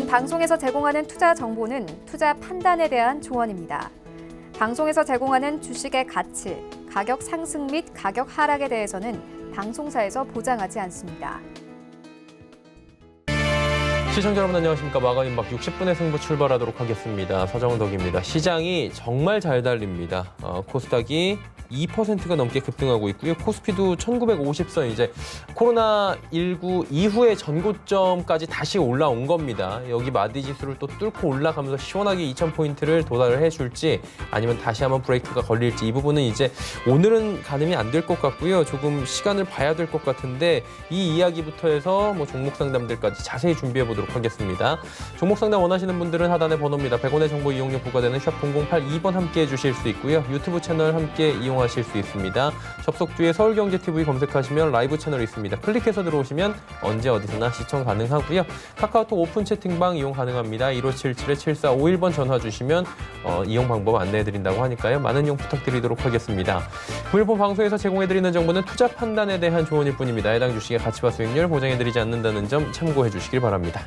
방송에서 제공하는 투자 정보는 투자 판단에 대한 조언입니다. 방송에서 제공하는 주식의 가치, 가격 상승 및 가격 하락에 대해서는 방송사에서 보장하지 않습니다. 시청자 여러분 안녕하십니까. 마감인박 60분의 승부 출발하도록 하겠습니다. 서정덕입니다. 시장이 정말 잘 달립니다. 코스닥이 2%가 넘게 급등하고 있고요. 코스피도 1950선 이제 코로나19 이후의 전고점까지 다시 올라온 겁니다. 여기 마디 지수를 또 뚫고 올라가면서 시원하게 2000포인트를 도달을 해줄지 아니면 다시 한번 브레이크가 걸릴지 이 부분은 이제 오늘은 가늠이 안 될 것 같고요. 조금 시간을 봐야 될 것 같은데 이 이야기부터 해서 종목 상담들까지 자세히 준비해 보도록 하겠습니다. 종목 상담 원하시는 분들은 하단에 번호입니다. 100원의 정보 이용료 부과되는 샵 0082번 함께 해주실 수 있고요. 유튜브 채널 함께 이용하실 수 있습니다. 접속주에 서울경제TV 검색하시면 라이브 채널이 있습니다. 클릭해서 들어오시면 언제 어디서나 시청 가능하고요. 카카오톡 오픈 채팅방 이용 가능합니다. 1577-7451번 전화 주시면 이용 방법 안내해드린다고 하니까요. 많은 이용 부탁드리도록 하겠습니다. 금일본 방송에서 제공해드리는 정보는 투자 판단에 대한 조언일 뿐입니다. 해당 주식의 가치와 수익률 보장해드리지 않는다는 점 참고해 주시길 바랍니다.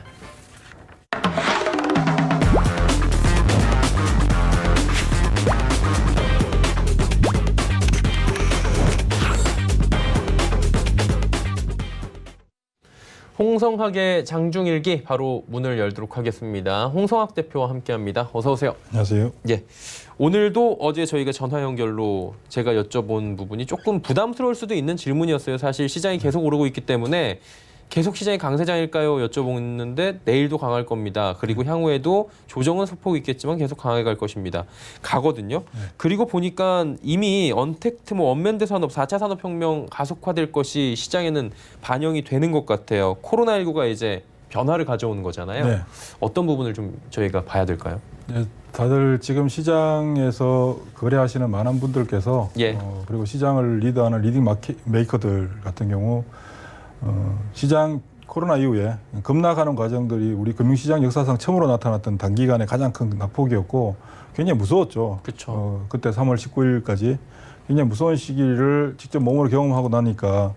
홍성학의 장중일기 바로 문을 열도록 하겠습니다. 홍성학 대표와 함께합니다. 어서 오세요. 안녕하세요. 예, 오늘도 어제 저희가 전화 연결로 제가 여쭤본 부분이 조금 부담스러울 수도 있는 질문이었어요. 사실 시장이 계속 오르고 있기 때문에 계속 시장이 강세장일까요? 여쭤보는데 내일도 강할 겁니다. 그리고 향후에도 조정은 소폭 있겠지만 계속 강하게 갈 것입니다. 가거든요. 네. 그리고 보니까 이미 언택트 원면대 산업, 4차 산업혁명 가속화될 것이 시장에는 반영이 되는 것 같아요. 코로나19가 이제 변화를 가져오는 거잖아요. 네. 어떤 부분을 좀 저희가 봐야 될까요? 네, 다들 지금 시장에서 거래하시는 많은 분들께서 예. 그리고 시장을 리드하는 리딩 메이커들 같은 경우 시장 코로나 이후에 급락하는 과정들이 우리 금융시장 역사상 처음으로 나타났던 단기간에 가장 큰 낙폭이었고 굉장히 무서웠죠. 그렇죠. 그때 3월 19일까지 굉장히 무서운 시기를 직접 몸으로 경험하고 나니까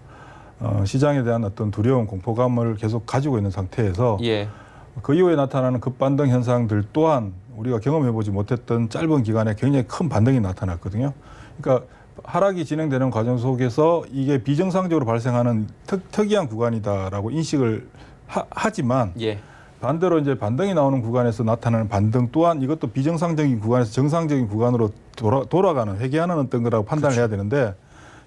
시장에 대한 어떤 두려움, 공포감을 계속 가지고 있는 상태에서 예. 그 이후에 나타나는 급반등 현상들 또한 우리가 경험해보지 못했던 짧은 기간에 굉장히 큰 반등이 나타났거든요. 그러니까 하락이 진행되는 과정 속에서 이게 비정상적으로 발생하는 특이한 구간이다라고 인식을 하지만 예. 반대로 이제 반등이 나오는 구간에서 나타나는 반등 또한 이것도 비정상적인 구간에서 정상적인 구간으로 돌아가는 회귀하는 어떤 거라고 판단을 해야 되는데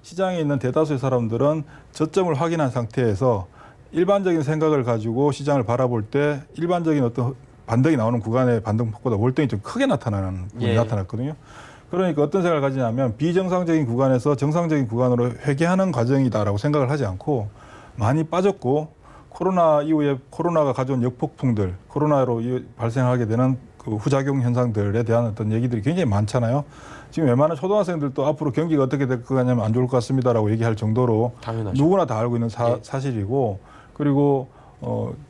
시장에 있는 대다수의 사람들은 저점을 확인한 상태에서 일반적인 생각을 가지고 시장을 바라볼 때 일반적인 어떤 반등이 나오는 구간의 반등폭보다 월등히 좀 크게 나타나는 부분이 나타났거든요. 그러니까 어떤 생각을 가지냐면 비정상적인 구간에서 정상적인 구간으로 회귀하는 과정이다라고 생각을 하지 않고 많이 빠졌고 코로나 이후에 코로나가 가져온 역폭풍들, 코로나로 발생하게 되는 그 후작용 현상들에 대한 어떤 얘기들이 굉장히 많잖아요. 지금 웬만한 초등학생들도 앞으로 경기가 어떻게 될 거냐면 안 좋을 것 같습니다라고 얘기할 정도로 당연하죠. 누구나 다 알고 있는 사실이고 그리고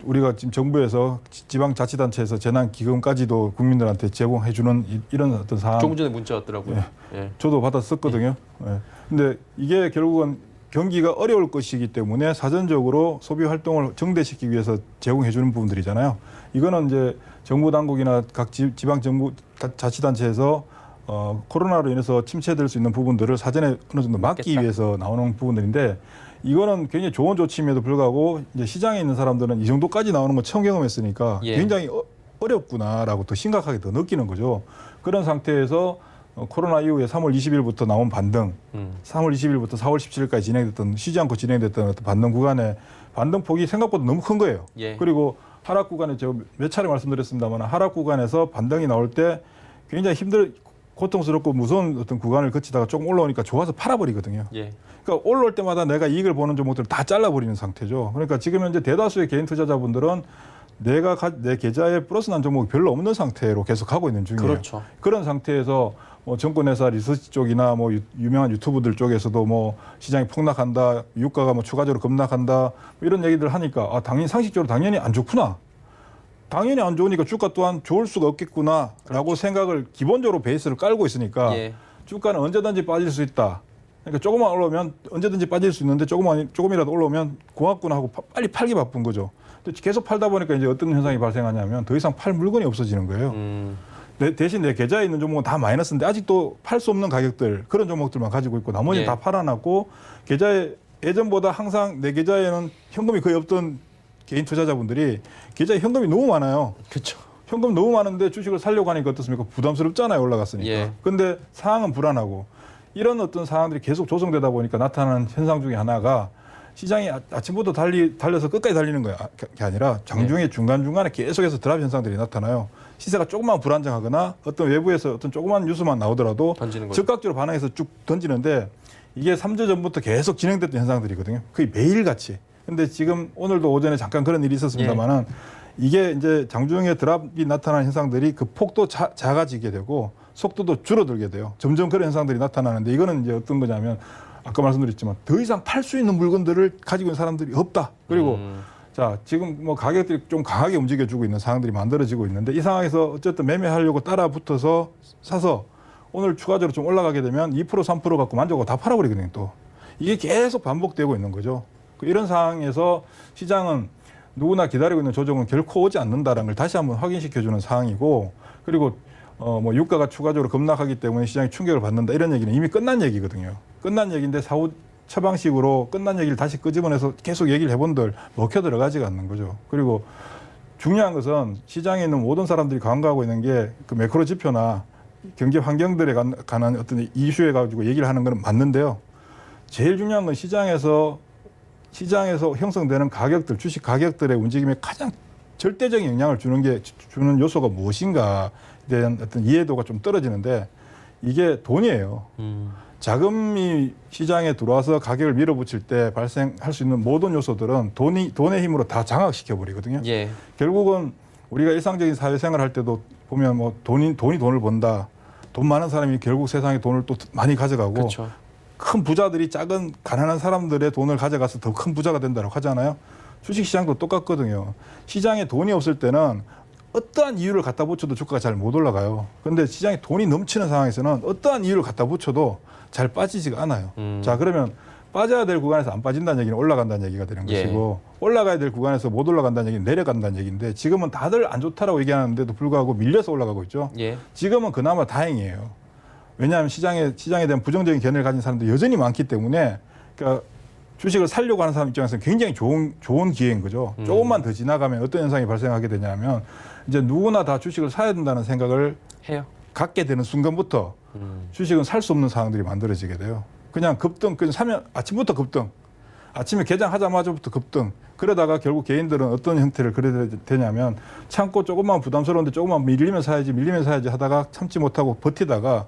우리가 지금 정부에서 지방자치단체에서 재난기금까지도 국민들한테 제공해주는 이런 어떤 사안. 조금 전에 문자 왔더라고요. 예. 예. 저도 받았었거든요. 예. 근데 이게 결국은 경기가 어려울 것이기 때문에 사전적으로 소비 활동을 정대시키기 위해서 제공해주는 부분들이잖아요. 이거는 이제 정부 당국이나 각 지방 정부 자치단체에서 코로나로 인해서 침체될 수 있는 부분들을 사전에 어느 정도 막기 위해서 나오는 부분들인데 이거는 굉장히 좋은 조치임에도 불구하고 이제 시장에 있는 사람들은 이 정도까지 나오는 건 처음 경험했으니까 예. 굉장히 어렵구나라고 더 심각하게 더 느끼는 거죠. 그런 상태에서 코로나 이후에 3월 20일부터 나온 반등, 3월 20일부터 4월 17일까지 진행됐던 쉬지 않고 진행됐던 어떤 반등 구간의 반등폭이 생각보다 너무 큰 거예요. 예. 그리고 하락 구간에 제가 몇 차례 말씀드렸습니다만 하락 구간에서 반등이 나올 때 굉장히 고통스럽고 무서운 어떤 구간을 거치다가 조금 올라오니까 좋아서 팔아버리거든요. 예. 그러니까 올라올 때마다 내가 이익을 보는 종목들을 다 잘라버리는 상태죠. 그러니까 지금 현재 대다수의 개인 투자자분들은 내 계좌에 플러스 난 종목이 별로 없는 상태로 계속 가고 있는 중이에요. 그렇죠. 그런 상태에서 정권회사 리서치 쪽이나 유명한 유튜브들 쪽에서도 시장이 폭락한다, 유가가 추가적으로 급락한다 이런 얘기들 하니까 당연히 상식적으로 당연히 안 좋구나. 당연히 안 좋으니까 주가 또한 좋을 수가 없겠구나라고 생각을 기본적으로 베이스를 깔고 있으니까 예. 주가는 언제든지 빠질 수 있다. 그러니까 조금만 올라오면 언제든지 빠질 수 있는데 조금이라도 올라오면 고맙구나 하고 빨리 팔기 바쁜 거죠. 근데 계속 팔다 보니까 이제 어떤 현상이 발생하냐면 더 이상 팔 물건이 없어지는 거예요. 대신 내 계좌에 있는 종목은 다 마이너스인데 아직도 팔 수 없는 가격들 그런 종목들만 가지고 있고 나머지는 예. 다 팔아놨고 계좌에 예전보다 항상 내 계좌에는 현금이 거의 없던 개인 투자자분들이 계좌에 현금이 너무 많아요. 그렇죠. 현금 너무 많은데 주식을 살려고 하니까 어떻습니까? 부담스럽잖아요. 올라갔으니까. 예. 근데 상황은 불안하고 이런 어떤 상황들이 계속 조성되다 보니까 나타나는 현상 중에 하나가 시장이 아침부터 달려서 끝까지 달리는 거야. 게 아니라 장중에 중간중간에 계속해서 드랍 현상들이 나타나요. 시세가 조금만 불안정하거나 어떤 외부에서 어떤 조그만 뉴스만 나오더라도 던지는 거죠. 즉각적으로 반응해서 쭉 던지는데 이게 3주 전부터 계속 진행됐던 현상들이거든요. 거의 매일같이. 근데 지금 오늘도 오전에 잠깐 그런 일이 있었습니다만은 이게 이제 장중에 드랍이 나타나는 현상들이 그 폭도 작아지게 되고 속도도 줄어들게 돼요. 점점 그런 현상들이 나타나는데 이거는 이제 어떤 거냐면 아까 말씀드렸지만 더 이상 팔 수 있는 물건들을 가지고 있는 사람들이 없다. 그리고 자, 지금 뭐 가격들이 좀 강하게 움직여주고 있는 상황들이 만들어지고 있는데 이 상황에서 어쨌든 매매하려고 따라 붙어서 사서 오늘 추가적으로 좀 올라가게 되면 2% 3% 갖고 만족하고 다 팔아버리거든요. 또 이게 계속 반복되고 있는 거죠. 이런 상황에서 시장은 누구나 기다리고 있는 조정은 결코 오지 않는다는 걸 다시 한번 확인시켜주는 상황이고 그리고 뭐 유가가 추가적으로 급락하기 때문에 시장이 충격을 받는다 이런 얘기는 이미 끝난 얘기거든요. 끝난 얘기인데 사후 처방식으로 끝난 얘기를 다시 끄집어내서 계속 얘기를 해본들 먹혀 들어가지가 않는 거죠. 그리고 중요한 것은 시장에 있는 모든 사람들이 간과하고 있는 게 그 매크로 지표나 경제 환경들에 관한 어떤 이슈에 가지고 얘기를 하는 건 맞는데요. 제일 중요한 건 시장에서 형성되는 가격들, 주식 가격들의 움직임에 가장 절대적인 영향을 주는 요소가 무엇인가에 대한 어떤 이해도가 좀 떨어지는데 이게 돈이에요. 자금이 시장에 들어와서 가격을 밀어붙일 때 발생할 수 있는 모든 요소들은 돈의 힘으로 다 장악시켜 버리거든요. 예. 결국은 우리가 일상적인 사회생활 할 때도 보면 뭐 돈이 돈을 번다. 돈 많은 사람이 결국 세상에 돈을 또 많이 가져가고 그렇죠. 큰 부자들이 작은 가난한 사람들의 돈을 가져가서 더 큰 부자가 된다고 하잖아요. 주식시장도 똑같거든요. 시장에 돈이 없을 때는 어떠한 이유를 갖다 붙여도 주가가 잘 못 올라가요. 그런데 시장에 돈이 넘치는 상황에서는 어떠한 이유를 갖다 붙여도 잘 빠지지가 않아요. 자, 그러면 빠져야 될 구간에서 안 빠진다는 얘기는 올라간다는 얘기가 되는 예. 것이고 올라가야 될 구간에서 못 올라간다는 얘기는 내려간다는 얘기인데 지금은 다들 안 좋다라고 얘기하는데도 불구하고 밀려서 올라가고 있죠. 예. 지금은 그나마 다행이에요. 왜냐하면 시장에 대한 부정적인 견해를 가진 사람들이 여전히 많기 때문에 그러니까 주식을 살려고 하는 사람 입장에서는 굉장히 좋은 기회인 거죠. 조금만 더 지나가면 어떤 현상이 발생하게 되냐면 이제 누구나 다 주식을 사야 된다는 생각을 해요. 갖게 되는 순간부터 주식은 살 수 없는 상황들이 만들어지게 돼요. 그냥 급등, 그냥 사면 아침부터 급등. 아침에 개장하자마자부터 급등. 그러다가 결국 개인들은 어떤 형태를 그려야 되냐면 참고 조금만 부담스러운데 조금만 밀리면 사야지 하다가 참지 못하고 버티다가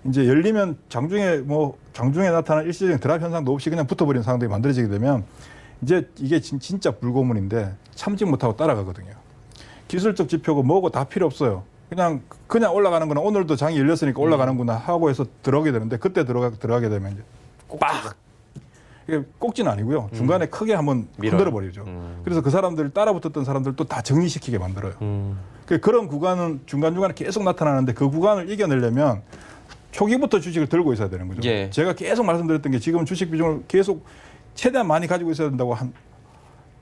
이제 열리면 장중에 나타난 일시적인 드랍 현상도 없이 그냥 붙어버리는 상황들이 만들어지게 되면 이제 이게 진짜 불고문인데 참지 못하고 따라가거든요. 기술적 지표고 뭐고 다 필요 없어요. 그냥 올라가는 거는 오늘도 장이 열렸으니까 올라가는구나 하고 해서 들어오게 되는데 그때 들어가게 되면 이제 빡! 이게 꼭지는 아니고요. 중간에 크게 한번 흔들어 버리죠. 그래서 그 사람들 따라붙었던 사람들도 다 정리시키게 만들어요. 그런 구간은 중간중간에 계속 나타나는데 그 구간을 이겨내려면 초기부터 주식을 들고 있어야 되는 거죠. 예. 제가 계속 말씀드렸던 게 지금 주식 비중을 계속 최대한 많이 가지고 있어야 된다고 한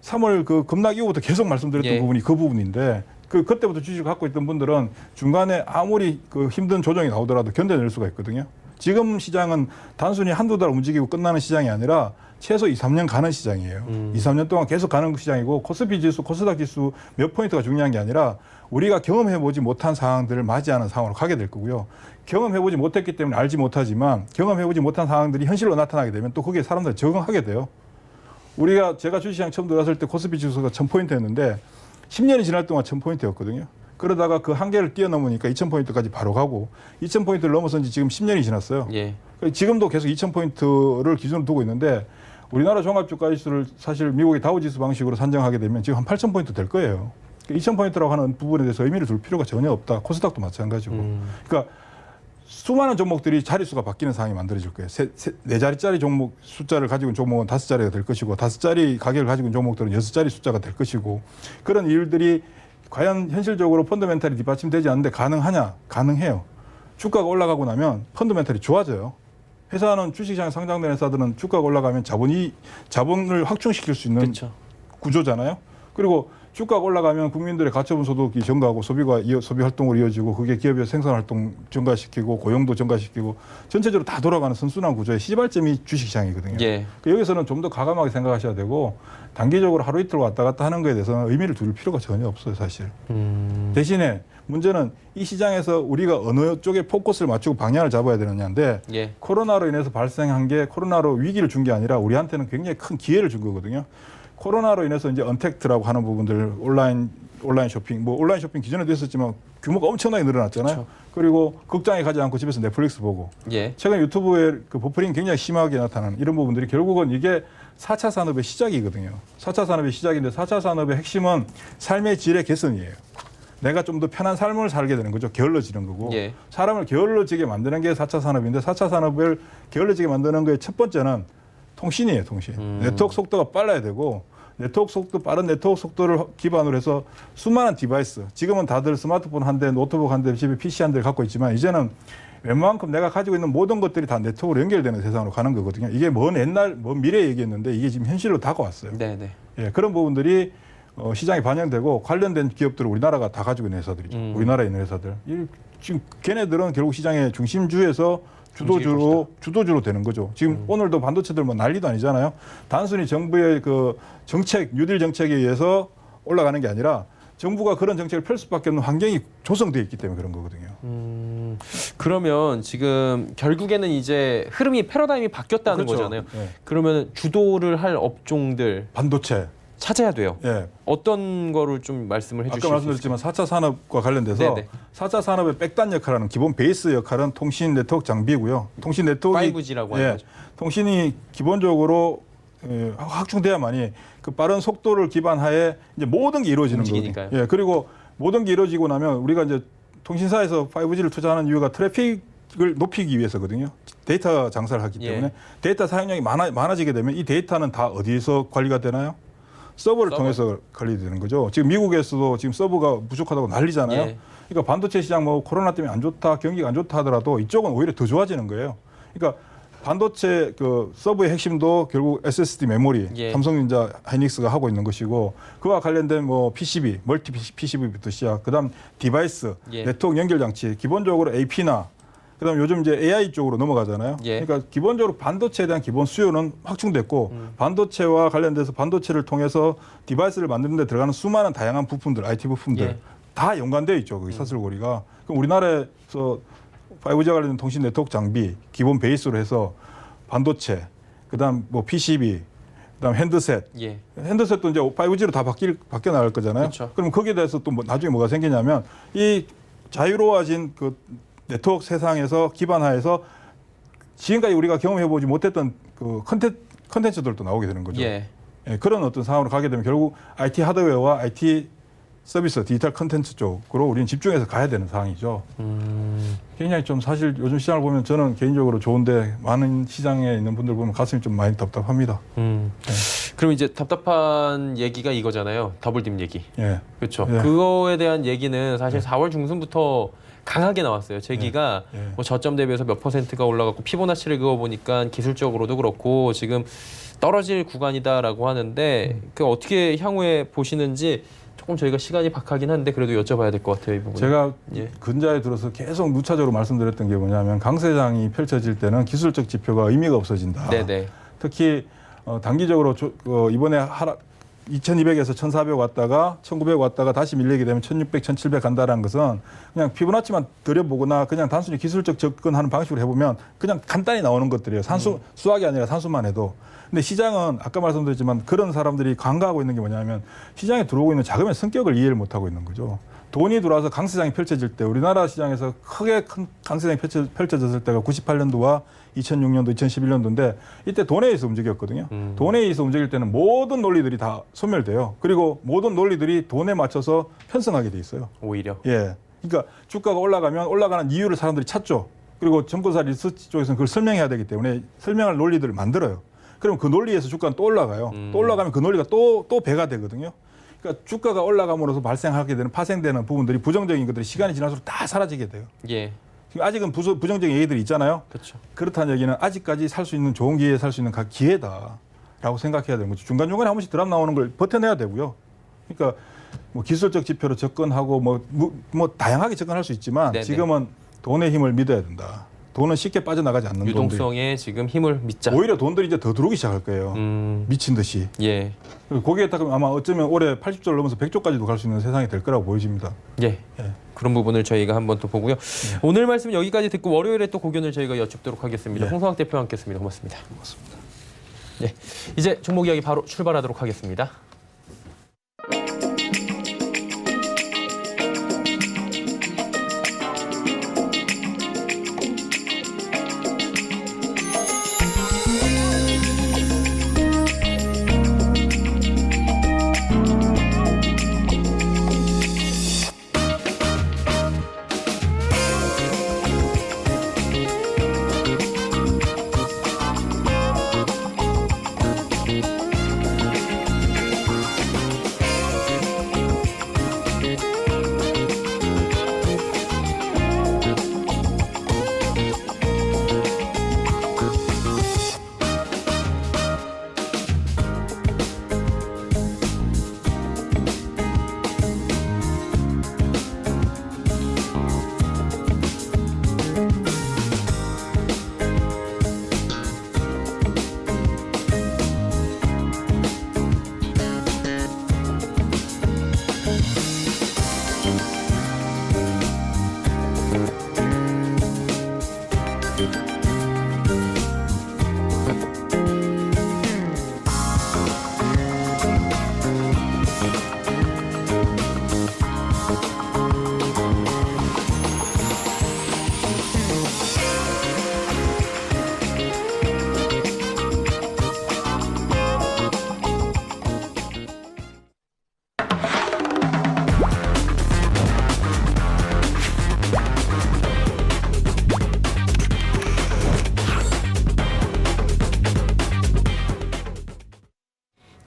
3월 그 급락 이후부터 계속 말씀드렸던 예. 부분이 그 부분인데 그때부터 주식을 갖고 있던 분들은 중간에 아무리 그 힘든 조정이 나오더라도 견뎌낼 수가 있거든요. 지금 시장은 단순히 한두 달 움직이고 끝나는 시장이 아니라 최소 2, 3년 가는 시장이에요. 2, 3년 동안 계속 가는 시장이고 코스피 지수, 코스닥 지수 몇 포인트가 중요한 게 아니라 우리가 경험해보지 못한 상황들을 맞이하는 상황으로 가게 될 거고요. 경험해보지 못했기 때문에 알지 못하지만 경험해보지 못한 상황들이 현실로 나타나게 되면 또 거기에 사람들이 적응하게 돼요. 제가 주식시장 처음 들어왔을 때 코스피 지수가 1000포인트였는데 10년이 지날 동안 1000포인트였거든요. 그러다가 그 한계를 뛰어넘으니까 2000포인트까지 바로 가고 2000포인트를 넘어선 지 지금 10년이 지났어요. 예. 지금도 계속 2000포인트를 기준으로 두고 있는데 우리나라 종합주가지수를 사실 미국의 다우지수 방식으로 산정하게 되면 지금 한 8000포인트 될 거예요. 2000포인트라고 하는 부분에 대해서 의미를 둘 필요가 전혀 없다. 코스닥도 마찬가지고. 그러니까 수많은 종목들이 자릿수가 바뀌는 상황이 만들어질 거예요. 네 자리짜리 종목 숫자를 가지고 있는 종목은 5자리가 될 것이고 5자리 가격을 가지고 있는 종목들은 6자리 숫자가 될 것이고 그런 일들이 과연 현실적으로 펀더멘탈이 뒷받침되지 않는데 가능하냐? 가능해요. 주가가 올라가고 나면 펀더멘탈이 좋아져요. 회사는 주식시장에 상장된 회사들은 주가가 올라가면 자본을 확충시킬 수 있는 그렇죠. 구조잖아요. 그리고 주가가 올라가면 국민들의 가처분 소득이 증가하고 소비 활동으로 이어지고 그게 기업의 생산 활동 증가시키고 고용도 증가시키고 전체적으로 다 돌아가는 선순환 구조의 시발점이 주식시장이거든요. 예. 여기서는 좀 더 과감하게 생각하셔야 되고 단기적으로 하루 이틀 왔다 갔다 하는 거에 대해서는 의미를 두를 필요가 전혀 없어요, 사실. 대신에 문제는 이 시장에서 우리가 어느 쪽에 포커스를 맞추고 방향을 잡아야 되느냐인데 예. 코로나로 인해서 발생한 게 코로나로 위기를 준 게 아니라 우리한테는 굉장히 큰 기회를 준 거거든요. 코로나로 인해서 이제 언택트라고 하는 부분들 온라인 쇼핑, 뭐 온라인 쇼핑 기존에도 있었지만 규모가 엄청나게 늘어났잖아요. 그렇죠. 그리고 극장에 가지 않고 집에서 넷플릭스 보고 예. 최근 유튜브에 그 버퍼링이 굉장히 심하게 나타나는 이런 부분들이 결국은 이게 4차 산업의 시작이거든요. 4차 산업의 시작인데 4차 산업의 핵심은 삶의 질의 개선이에요. 내가 좀 더 편한 삶을 살게 되는 거죠. 게을러지는 거고. 예. 사람을 게을러지게 만드는 게 4차 산업인데 4차 산업을 게을러지게 만드는 거의 첫 번째는 통신이에요. 통신. 네트워크 속도가 빨라야 되고 빠른 네트워크 속도를 기반으로 해서 수많은 디바이스. 지금은 다들 스마트폰 한 대, 노트북 한 대, 집에 PC 한 대를 갖고 있지만 이제는 웬만큼 내가 가지고 있는 모든 것들이 다 네트워크로 연결되는 세상으로 가는 거거든요. 이게 먼 미래 얘기였는데 이게 지금 현실로 다가왔어요. 네네. 예, 그런 부분들이 시장에 반영되고 관련된 기업들을 우리나라가 다 가지고 있는 회사들이죠. 우리나라에 있는 회사들. 지금 걔네들은 결국 시장의 중심주에서 주도주로 되는 거죠. 지금 오늘도 반도체들 뭐 난리도 아니잖아요. 단순히 정부의 그 정책, 뉴딜 정책에 의해서 올라가는 게 아니라 정부가 그런 정책을 펼 수밖에 없는 환경이 조성되어 있기 때문에 그런 거거든요. 그러면 지금 결국에는 이제 흐름이 패러다임이 바뀌었다는 그렇죠. 거잖아요. 예. 그러면 주도를 할 업종들 반도체. 찾아야 돼요. 예. 어떤 거를 좀 말씀을 해주실 수 아까 있을까요? 말씀드렸지만 4차 산업과 관련돼서 네네. 4차 산업의 백단 역할하는 기본 베이스 역할은 통신 네트워크 장비고요. 통신 네트워크가 5G라고 하는 거죠. 통신이 기본적으로 확충돼야만이 그 빠른 속도를 기반하에 이제 모든 게 이루어지는 움직이니까요. 거거든요. 예, 그리고 모든 게 이루어지고 나면 우리가 이제 통신사에서 5G를 투자하는 이유가 트래픽을 높이기 위해서거든요. 데이터 장사를 하기 때문에 예. 데이터 사용량이 많아지게 되면 이 데이터는 다 어디에서 관리가 되나요? 서버를 통해서 관리되는 거죠. 지금 미국에서도 지금 서버가 부족하다고 난리잖아요. 예. 그러니까 반도체 시장 뭐 코로나 때문에 안 좋다, 경기가 안 좋다 하더라도 이쪽은 오히려 더 좋아지는 거예요. 그러니까 반도체 그 서버의 핵심도 결국 SSD 메모리, 예. 삼성전자, 하이닉스가 하고 있는 것이고 그와 관련된 뭐 PCB, 멀티 PCB부터 시작, 그다음 디바이스, 예. 네트워크 연결 장치, 기본적으로 AP나 그다음 요즘 이제 AI 쪽으로 넘어가잖아요. 예. 그러니까 기본적으로 반도체에 대한 기본 수요는 확충됐고 반도체와 관련돼서 반도체를 통해서 디바이스를 만드는 데 들어가는 수많은 다양한 부품들, IT 부품들 예. 다 연관되어 있죠. 거기 사슬고리가. 그럼 우리나라에서 5G와 관련된 통신 네트워크 장비 기본 베이스로 해서 반도체, 그다음 뭐 PCB, 그다음 핸드셋. 예. 핸드셋도 이제 5G로 다 바뀌어 나갈 거잖아요. 그렇죠. 그럼 거기에 대해서 또 나중에 뭐가 생기냐면 이 자유로워진 그 네트워크 세상에서 기반하에서 지금까지 우리가 경험해보지 못했던 그 컨텐츠들도 나오게 되는 거죠. 예. 예, 그런 어떤 상황으로 가게 되면 결국 IT 하드웨어와 IT 서비스, 디지털 컨텐츠 쪽으로 우리는 집중해서 가야 되는 상황이죠. 굉장히 좀 사실 요즘 시장을 보면 저는 개인적으로 좋은데 많은 시장에 있는 분들 보면 가슴이 좀 많이 답답합니다. 그럼 이제 답답한 얘기가 이거잖아요. 더블딥 얘기. 예. 그렇죠. 예. 그거에 대한 얘기는 사실 4월 중순부터 강하게 나왔어요. 제기가 예. 뭐 저점 대비해서 몇 %가 올라갔고 피보나치를 그어보니까 기술적으로도 그렇고 지금 떨어질 구간이다라고 하는데 그 어떻게 향후에 보시는지 조금 저희가 시간이 박하긴 한데 그래도 여쭤봐야 될 것 같아요. 이 부분. 제가 예. 근자에 들어서 계속 무차적으로 말씀드렸던 게 뭐냐면 강세장이 펼쳐질 때는 기술적 지표가 의미가 없어진다. 네네. 특히 단기적으로 이번에 하락 2200에서 1400 왔다가 1900 왔다가 다시 밀리게 되면 1600, 1700 간다라는 것은 그냥 피보나치만 들여보거나 그냥 단순히 기술적 접근하는 방식으로 해보면 그냥 간단히 나오는 것들이에요. 수학이 아니라 산수만 해도. 근데 시장은 아까 말씀드렸지만 그런 사람들이 간과하고 있는 게 뭐냐면 시장에 들어오고 있는 자금의 성격을 이해를 못하고 있는 거죠. 돈이 들어와서 강세장이 펼쳐질 때 우리나라 시장에서 크게 큰 강세장이 펼쳐졌을 때가 98년도와 2006년도, 2011년도인데 이때 돈에 의해서 움직였거든요. 돈에 의해서 움직일 때는 모든 논리들이 다 소멸돼요. 그리고 모든 논리들이 돈에 맞춰서 편성하게 돼 있어요. 오히려. 예. 그러니까 주가가 올라가면 올라가는 이유를 사람들이 찾죠. 그리고 정보사 리서치 쪽에서는 그걸 설명해야 되기 때문에 설명할 논리들을 만들어요. 그럼 그 논리에서 주가는 또 올라가요. 또 올라가면 그 논리가 또 배가 되거든요. 그러니까 주가가 올라감으로써 발생하게 되는 파생되는 부분들이 부정적인 것들이 시간이 지날수록 다 사라지게 돼요. 예. 아직은 부정적인 얘기들이 있잖아요. 그렇죠. 그렇다는 얘기는 아직까지 살 수 있는 좋은 기회에 살 수 있는 기회다라고 생각해야 되는 거죠. 중간중간에 한 번씩 드랍 나오는 걸 버텨내야 되고요. 그러니까 뭐 기술적 지표로 접근하고 뭐 다양하게 접근할 수 있지만 네네. 지금은 돈의 힘을 믿어야 된다. 돈은 쉽게 빠져나가지 않는 돈들. 유동성에 지금 힘을 믿자. 오히려 돈들이 이제 더 들어오기 시작할 거예요. 미친 듯이. 예. 그리고 거기에 딱 아마 어쩌면 올해 80조를 넘어서 100조까지도 갈 수 있는 세상이 될 거라고 보여집니다. 예. 예. 그런 부분을 저희가 한번 또 보고요. 오늘 말씀 여기까지 듣고 월요일에 또 고견을 저희가 여쭙도록 하겠습니다. 예. 홍성학 대표와 함께했습니다. 고맙습니다. 고맙습니다. 예. 이제 종목 이야기 바로 출발하도록 하겠습니다.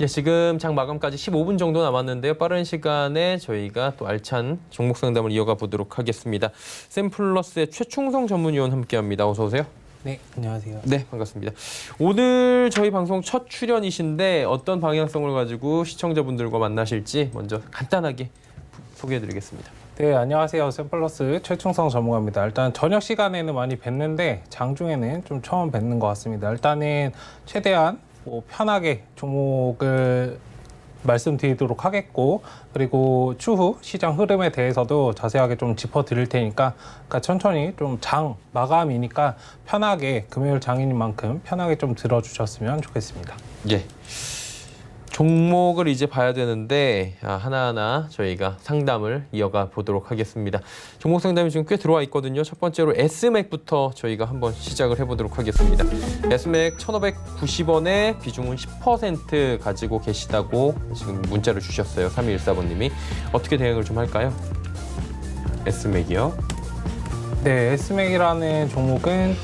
예, 지금 장 마감까지 15분 정도 남았는데요. 빠른 시간에 저희가 또 알찬 종목 상담을 이어가 보도록 하겠습니다. 샘플러스의 최충성 전문위원 함께합니다. 어서 오세요. 네, 안녕하세요. 네, 반갑습니다. 오늘 저희 방송 첫 출연이신데 어떤 방향성을 가지고 시청자분들과 만나실지 먼저 간단하게 소개해드리겠습니다. 네, 안녕하세요. 샘플러스 최충성 전문가입니다. 일단 저녁 시간에는 많이 뵀는데 장중에는 좀 처음 뵙는 것 같습니다. 일단은 최대한 편하게 종목을 말씀드리도록 하겠고, 그리고 추후 시장 흐름에 대해서도 자세하게 좀 짚어드릴 테니까, 그러니까 천천히 좀 장 마감이니까 편하게, 금요일 장인 만큼 편하게 좀 들어주셨으면 좋겠습니다. 예. 종목을 이제 봐야 되는데 하나하나 저희가 상담을 이어가 보도록 하겠습니다. 종목 상담이 지금 꽤 들어와 있거든요. 첫 번째로 S맥부터 저희가 한번 시작을 해보도록 하겠습니다. S맥 1,590원에 비중은 10% 가지고 계시다고 지금 문자를 주셨어요. 3214번님이. 어떻게 대응을 좀 할까요? S맥이요. 네, S맥이라는 종목은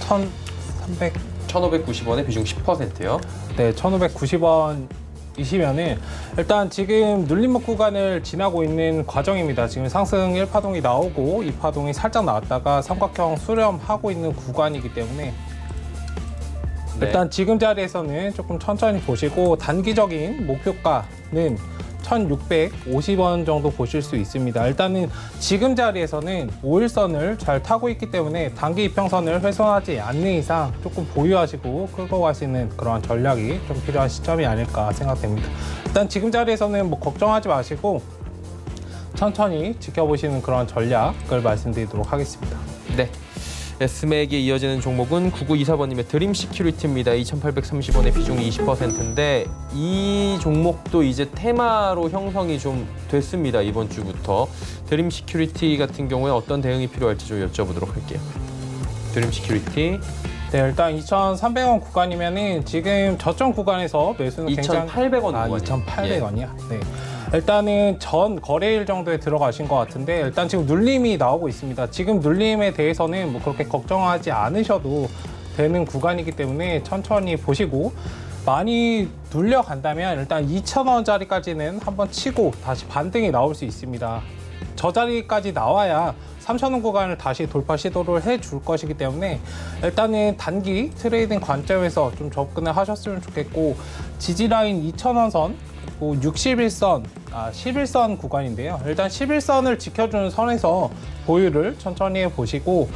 1,590원에 비중 10%요. 네, 1,590원 이시면은 일단 지금 눌림목 구간을 지나고 있는 과정입니다. 지금 상승 1파동이 나오고 2파동이 살짝 나왔다가 삼각형 수렴하고 있는 구간이기 때문에 네. 일단 지금 자리에서는 조금 천천히 보시고 단기적인 목표가는 1,650원 정도 보실 수 있습니다. 일단은 지금 자리에서는 5일선을 잘 타고 있기 때문에 단기 이평선을 훼손하지 않는 이상 조금 보유하시고 끌고 가시는 그러한 전략이 좀 필요한 시점이 아닐까 생각됩니다. 일단 지금 자리에서는 걱정하지 마시고 천천히 지켜보시는 그런 전략을 말씀드리도록 하겠습니다. 네. S맥에 이어지는 종목은 9924번님의 드림 시큐리티입니다. 2,830원의 비중이 20%인데 이 종목도 이제 테마로 형성이 좀 됐습니다. 이번 주부터. 드림 시큐리티 같은 경우에 어떤 대응이 필요할지 좀 여쭤보도록 할게요. 드림 시큐리티. 네, 일단 2,300원 구간이면은 지금 저점 구간에서 매수는 굉장히 2,800원 아, 구간이요. 2,800원이야. 네. 일단은 전 거래일 정도에 들어가신 것 같은데 일단 지금 눌림이 나오고 있습니다. 지금 눌림에 대해서는 그렇게 걱정하지 않으셔도 되는 구간이기 때문에 천천히 보시고 많이 눌려간다면 일단 2,000원짜리까지는 한번 치고 다시 반등이 나올 수 있습니다. 저 자리까지 나와야 3,000원 구간을 다시 돌파 시도를 해줄 것이기 때문에 일단은 단기 트레이딩 관점에서 좀 접근을 하셨으면 좋겠고, 지지라인 2,000원 선, 그리고 61선, 11선 구간인데요. 일단 11선을 지켜주는 선에서 보유를 천천히 해보시고,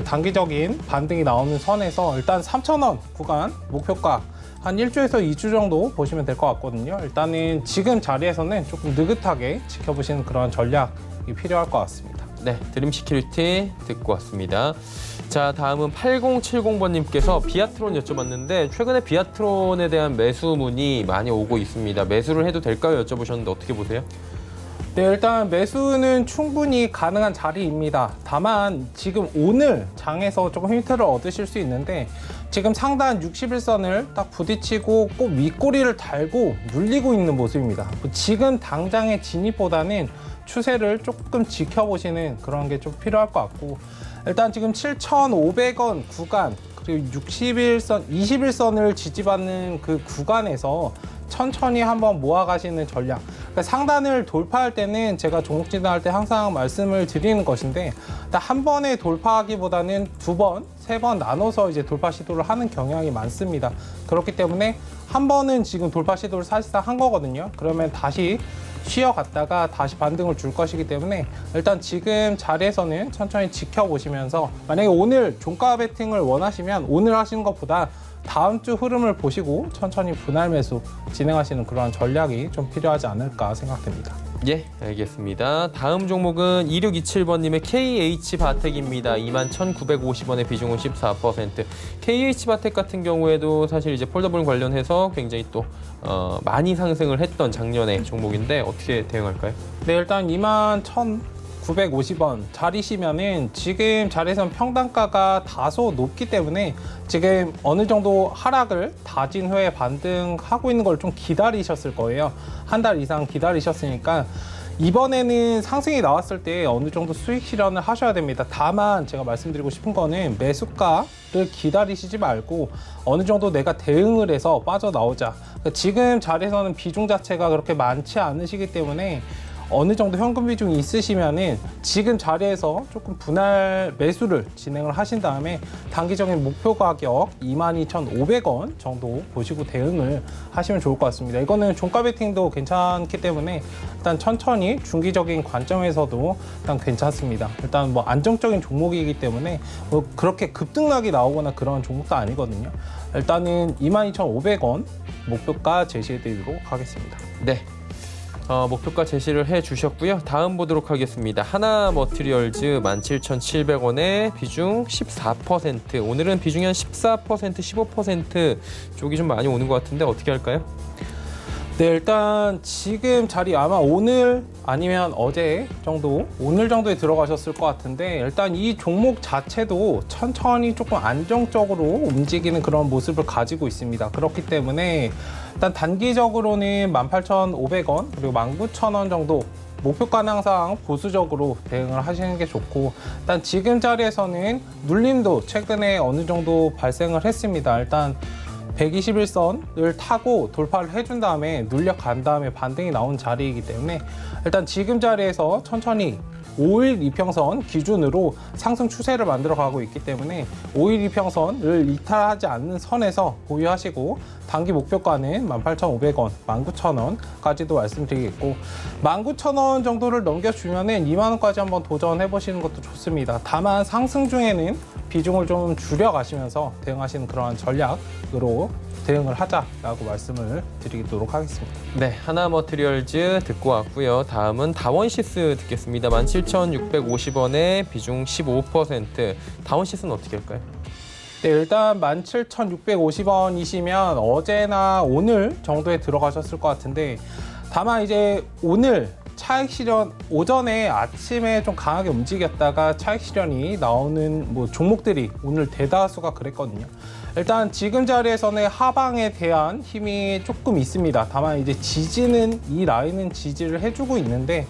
단기적인 반등이 나오는 선에서 일단 3,000원 구간 목표가 한 1주에서 2주 정도 보시면 될 것 같거든요. 일단은 지금 자리에서는 조금 느긋하게 지켜보시는 그런 전략이 필요할 것 같습니다. 네, 드림 시큐리티 듣고 왔습니다. 자, 다음은 8070번님께서 비아트론 여쭤봤는데 최근에 비아트론에 대한 매수 문의 많이 오고 있습니다. 매수를 해도 될까요? 여쭤보셨는데 어떻게 보세요? 네, 일단 매수는 충분히 가능한 자리입니다. 다만 지금 오늘 장에서 조금 힌트를 얻으실 수 있는데, 지금 상단 61선을 딱 부딪히고 꼭 윗꼬리를 달고 눌리고 있는 모습입니다. 지금 당장의 진입보다는 추세를 조금 지켜보시는 그런 게 좀 필요할 것 같고, 일단 지금 7,500원 구간, 그리고 61선, 21선을 지지받는 그 구간에서 천천히 한번 모아가시는 전략. 그러니까 상단을 돌파할 때는 제가 종목 진단할 때 항상 말씀을 드리는 것인데, 한 번에 돌파하기보다는 두 번, 세 번 나눠서 이제 돌파 시도를 하는 경향이 많습니다. 그렇기 때문에 한 번은 지금 돌파 시도를 사실상 한 거거든요. 그러면 다시 쉬어갔다가 다시 반등을 줄 것이기 때문에 일단 지금 자리에서는 천천히 지켜보시면서, 만약에 오늘 종가 베팅을 원하시면 오늘 하시는 것보다 다음 주 흐름을 보시고 천천히 분할 매수 진행하시는 그러한 전략이 좀 필요하지 않을까 생각됩니다. 예, 알겠습니다. 다음 종목은 2627번님의 KH바텍입니다. 21,950원의 비중은 14%. KH바텍 같은 경우에도 사실 이제 폴더블 관련해서 굉장히 또 많이 상승을 했던 작년의 종목인데 어떻게 대응할까요? 네, 일단 21,950원 자리시면은 지금 자리에선 평단가가 다소 높기 때문에 지금 어느 정도 하락을 다진 후에 반등하고 있는 걸 좀 기다리셨을 거예요. 한 달 이상 기다리셨으니까 이번에는 상승이 나왔을 때 어느 정도 수익 실현을 하셔야 됩니다. 다만 제가 말씀드리고 싶은 거는 매수가를 기다리시지 말고 어느 정도 내가 대응을 해서 빠져나오자. 그러니까 지금 자리에서는 비중 자체가 그렇게 많지 않으시기 때문에 어느 정도 현금 비중이 있으시면은 지금 자리에서 조금 분할 매수를 진행을 하신 다음에 단기적인 목표 가격 22,500원 정도 보시고 대응을 하시면 좋을 것 같습니다. 이거는 종가 베팅도 괜찮기 때문에 일단 천천히 중기적인 관점에서도 일단 괜찮습니다. 일단 뭐 안정적인 종목이기 때문에 뭐 그렇게 급등락이 나오거나 그런 종목도 아니거든요. 일단은 22,500원 목표가 제시해 드리도록 하겠습니다. 네. 목표가 제시를 해주셨고요. 다음 보도록 하겠습니다. 하나머티리얼즈 17,700원에 비중 14%. 오늘은 비중이 한 14%, 15% 쪽이 좀 많이 오는 것 같은데 어떻게 할까요? 네, 일단 지금 자리 아마 오늘 아니면 어제 정도, 오늘 정도에 들어가셨을 것 같은데, 일단 이 종목 자체도 천천히 조금 안정적으로 움직이는 그런 모습을 가지고 있습니다. 그렇기 때문에 일단 단기적으로는 18,500원 그리고 19,000원 정도 목표가는 항상 보수적으로 대응을 하시는 게 좋고, 일단 지금 자리에서는 눌림도 최근에 어느 정도 발생을 했습니다. 일단 121선을 타고 돌파를 해준 다음에 눌려간 다음에 반등이 나온 자리이기 때문에 일단 지금 자리에서 천천히 5일 이평선 기준으로 상승 추세를 만들어 가고 있기 때문에 5일 이평선을 이탈하지 않는 선에서 보유하시고, 단기 목표가는 18,500원, 19,000원까지도 말씀드리겠고, 19,000원 정도를 넘겨주면은 2만원까지 한번 도전해 보시는 것도 좋습니다. 다만 상승 중에는 비중을 좀 줄여가시면서 대응하시는 그러한 전략으로 대응을 하자라고 말씀을 드리도록 하겠습니다. 네, 하나머티리얼즈 듣고 왔고요. 다음은 다원시스 듣겠습니다. 17,650원에 비중 15%. 다원시스는 어떻게 할까요? 네, 일단 17,650원이시면 어제나 오늘 정도에 들어가셨을 것 같은데, 다만 이제 오늘 차익 실현, 오전에 아침에 좀 강하게 움직였다가 차익 실현이 나오는 뭐 종목들이 오늘 대다수가 그랬거든요. 일단 지금 자리에서는 하방에 대한 힘이 조금 있습니다. 다만 이제 지지는, 이 라인은 지지를 해주고 있는데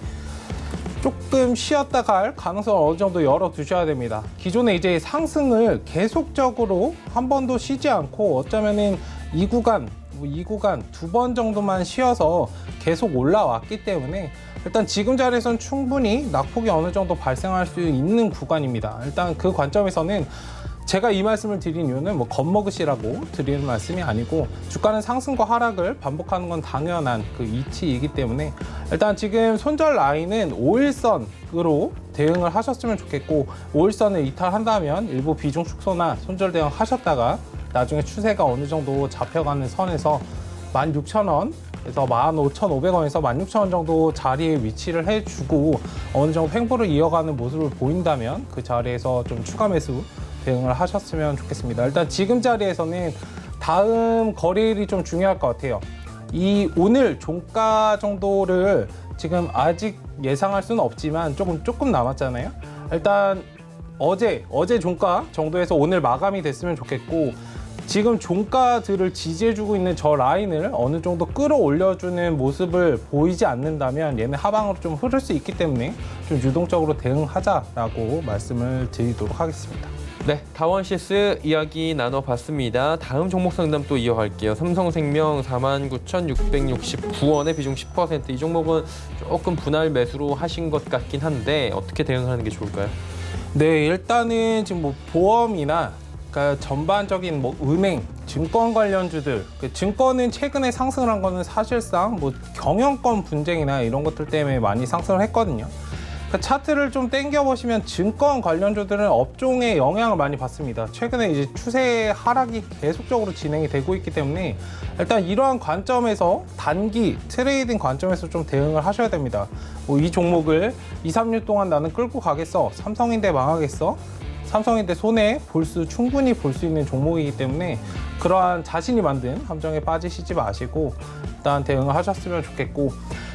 조금 쉬었다 갈 가능성을 어느 정도 열어두셔야 됩니다. 기존에 이제 상승을 계속적으로 한 번도 쉬지 않고 어쩌면은 이 구간 이 구간 2번 정도만 쉬어서 계속 올라왔기 때문에 일단 지금 자리에서는 충분히 낙폭이 어느 정도 발생할 수 있는 구간입니다. 일단 그 관점에서는 제가 이 말씀을 드린 이유는 뭐 겁먹으시라고 드리는 말씀이 아니고 주가는 상승과 하락을 반복하는 건 당연한 그 이치이기 때문에 일단 지금 손절 라인은 5일선으로 대응을 하셨으면 좋겠고 5일선을 이탈한다면 일부 비중 축소나 손절 대응 하셨다가 나중에 추세가 어느 정도 잡혀가는 선에서 16,000원 그래서 15,500원에서 16,000원 정도 자리에 위치를 해주고 어느 정도 횡보를 이어가는 모습을 보인다면 그 자리에서 좀 추가 매수 대응을 하셨으면 좋겠습니다. 일단 지금 자리에서는 다음 거래일이 좀 중요할 것 같아요. 이 오늘 종가 정도를 지금 아직 예상할 수는 없지만 조금 남았잖아요. 일단 어제 종가 정도에서 오늘 마감이 됐으면 좋겠고 지금 종가들을 지지해주고 있는 저 라인을 어느 정도 끌어올려주는 모습을 보이지 않는다면 얘는 하방으로 좀 흐를 수 있기 때문에 좀 유동적으로 대응하자라고 말씀을 드리도록 하겠습니다. 네, 다원시스 이야기 나눠봤습니다. 다음 종목 상담 또 이어갈게요. 삼성생명 49,669원에 비중 10%. 이 종목은 조금 분할 매수로 하신 것 같긴 한데 어떻게 대응하는 게 좋을까요? 네, 일단은 지금 뭐 보험이나 그러니까 전반적인 뭐 은행, 증권 관련주들, 그 증권은 최근에 상승을 한 거는 사실상 뭐 경영권 분쟁이나 이런 것들 때문에 많이 상승을 했거든요. 그 차트를 좀 땡겨보시면 증권 관련주들은 업종에 영향을 많이 받습니다. 최근에 이제 추세 하락이 계속적으로 진행이 되고 있기 때문에 일단 이러한 관점에서 단기 트레이딩 관점에서 좀 대응을 하셔야 됩니다. 뭐 이 종목을 2, 3년 동안 나는 끌고 가겠어. 삼성인데 망하겠어. 삼성인데 손해 충분히 볼 수 있는 종목이기 때문에 그러한 자신이 만든 함정에 빠지시지 마시고 일단 대응을 하셨으면 좋겠고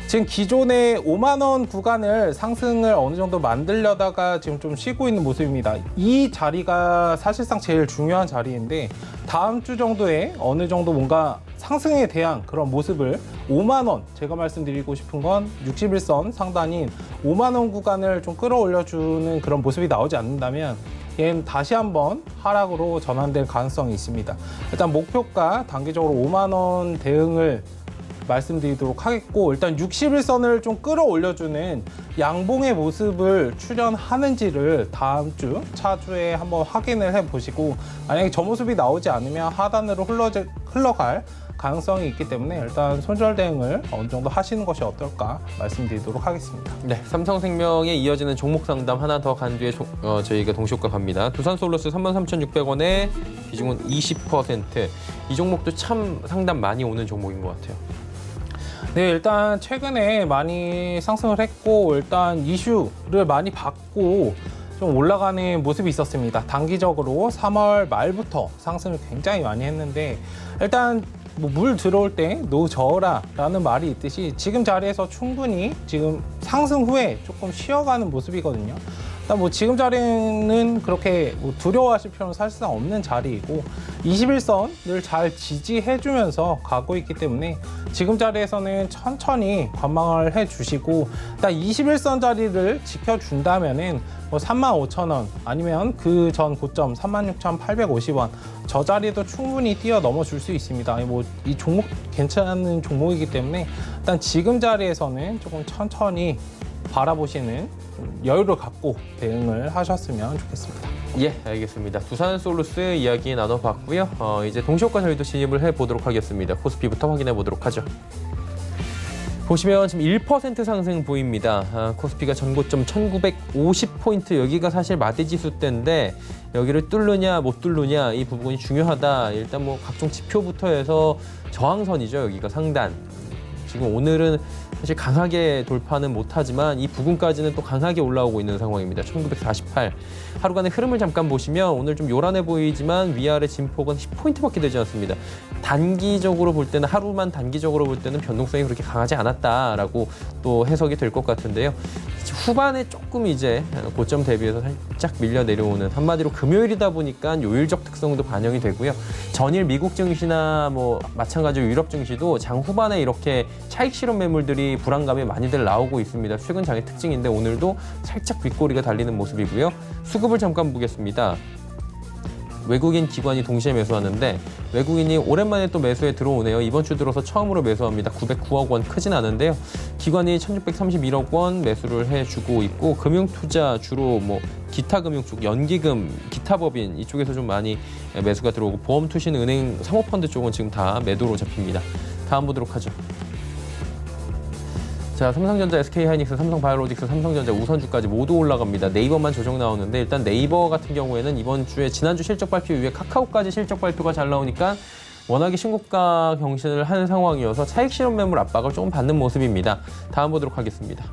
지금 기존의 5만 원 구간을 상승을 어느 정도 만들려다가 지금 좀 쉬고 있는 모습입니다. 이 자리가 사실상 제일 중요한 자리인데 다음 주 정도에 어느 정도 뭔가 상승에 대한 그런 모습을 5만 원 제가 말씀드리고 싶은 건 61선 상단인 5만 원 구간을 좀 끌어올려주는 그런 모습이 나오지 않는다면 얘는 다시 한번 하락으로 전환될 가능성이 있습니다. 일단 목표가 단기적으로 5만 원 대응을 말씀드리도록 하겠고 일단 61선을 좀 끌어올려주는 양봉의 모습을 출현하는지를 다음 주 차주에 한번 확인을 해보시고 만약에 저 모습이 나오지 않으면 하단으로 흘러갈 가능성이 있기 때문에 일단 손절 대응을 어느 정도 하시는 것이 어떨까 말씀드리도록 하겠습니다. 네, 삼성생명에 이어지는 종목 상담 하나 더 간 뒤에 저희가 동시효과 갑니다. 두산솔루스 33,600원에 비중은 20%. 이 종목도 참 상담 많이 오는 종목인 것 같아요. 네, 일단 최근에 많이 상승을 했고 일단 이슈를 많이 받고 좀 올라가는 모습이 있었습니다. 단기적으로 3월 말부터 상승을 굉장히 많이 했는데 일단 뭐 물 들어올 때 노 저어라 라는 말이 있듯이 지금 자리에서 충분히 지금 상승 후에 조금 쉬어가는 모습이거든요. 일단 뭐 지금 자리는 그렇게 뭐 두려워하실 필요는 사실상 없는 자리이고 21선을 잘 지지해주면서 가고 있기 때문에 지금 자리에서는 천천히 관망을 해주시고 일단 21선 자리를 지켜준다면은 뭐 35,000원 아니면 그 전 고점 36,850원 저 자리도 충분히 뛰어넘어 줄 수 있습니다. 뭐 이 종목 괜찮은 종목이기 때문에 일단 지금 자리에서는 조금 천천히 바라보시는 여유를 갖고 대응을 하셨으면 좋겠습니다. 예, 알겠습니다. 두산솔루스 이야기 나눠봤고요. 이제 동시효과 저희도 진입을 해보도록 하겠습니다. 코스피부터 확인해 보도록 하죠. 보시면 지금 1% 상승 보입니다. 코스피가 전고점 1950포인트 여기가 사실 마디지수 때인데 여기를 뚫느냐 못 뚫느냐 이 부분이 중요하다. 일단 뭐 각종 지표부터 해서 저항선이죠. 여기가 상단. 지금 오늘은 사실 강하게 돌파는 못하지만 이 부근까지는 또 강하게 올라오고 있는 상황입니다. 1948. 하루간의 흐름을 잠깐 보시면 오늘 좀 요란해 보이지만 위아래 진폭은 10포인트밖에 되지 않습니다. 단기적으로 볼 때는 하루만 단기적으로 볼 때는 변동성이 그렇게 강하지 않았다라고 또 해석이 될 것 같은데요. 후반에 조금 이제 고점 대비해서 살짝 밀려 내려오는 한마디로 금요일이다 보니까 요일적 특성도 반영이 되고요. 전일 미국 증시나 뭐 마찬가지로 유럽 증시도 장 후반에 이렇게 차익 실현 매물들이 불안감이 많이들 나오고 있습니다. 최근 장의 특징인데 오늘도 살짝 윗꼬리가 달리는 모습이고요. 수급을 잠깐 보겠습니다. 외국인 기관이 동시에 매수하는데 외국인이 오랜만에 또 매수에 들어오네요. 이번 주 들어서 처음으로 매수합니다. 909억 원 크진 않은데요. 기관이 1631억 원 매수를 해주고 있고 금융투자 주로 뭐 기타 금융 쪽, 연기금, 기타법인 이쪽에서 좀 많이 매수가 들어오고 보험, 투신, 은행, 사모펀드 쪽은 지금 다 매도로 잡힙니다. 다음 보도록 하죠. 자, 삼성전자, SK하이닉스, 삼성바이오로직스, 삼성전자, 우선주까지 모두 올라갑니다. 네이버만 조정 나오는데 일단 네이버 같은 경우에는 이번 주에 지난주 실적 발표 이후에 카카오까지 실적 발표가 잘 나오니까 워낙에 신고가 경신을 한 상황이어서 차익 실현 매물 압박을 조금 받는 모습입니다. 다음 보도록 하겠습니다.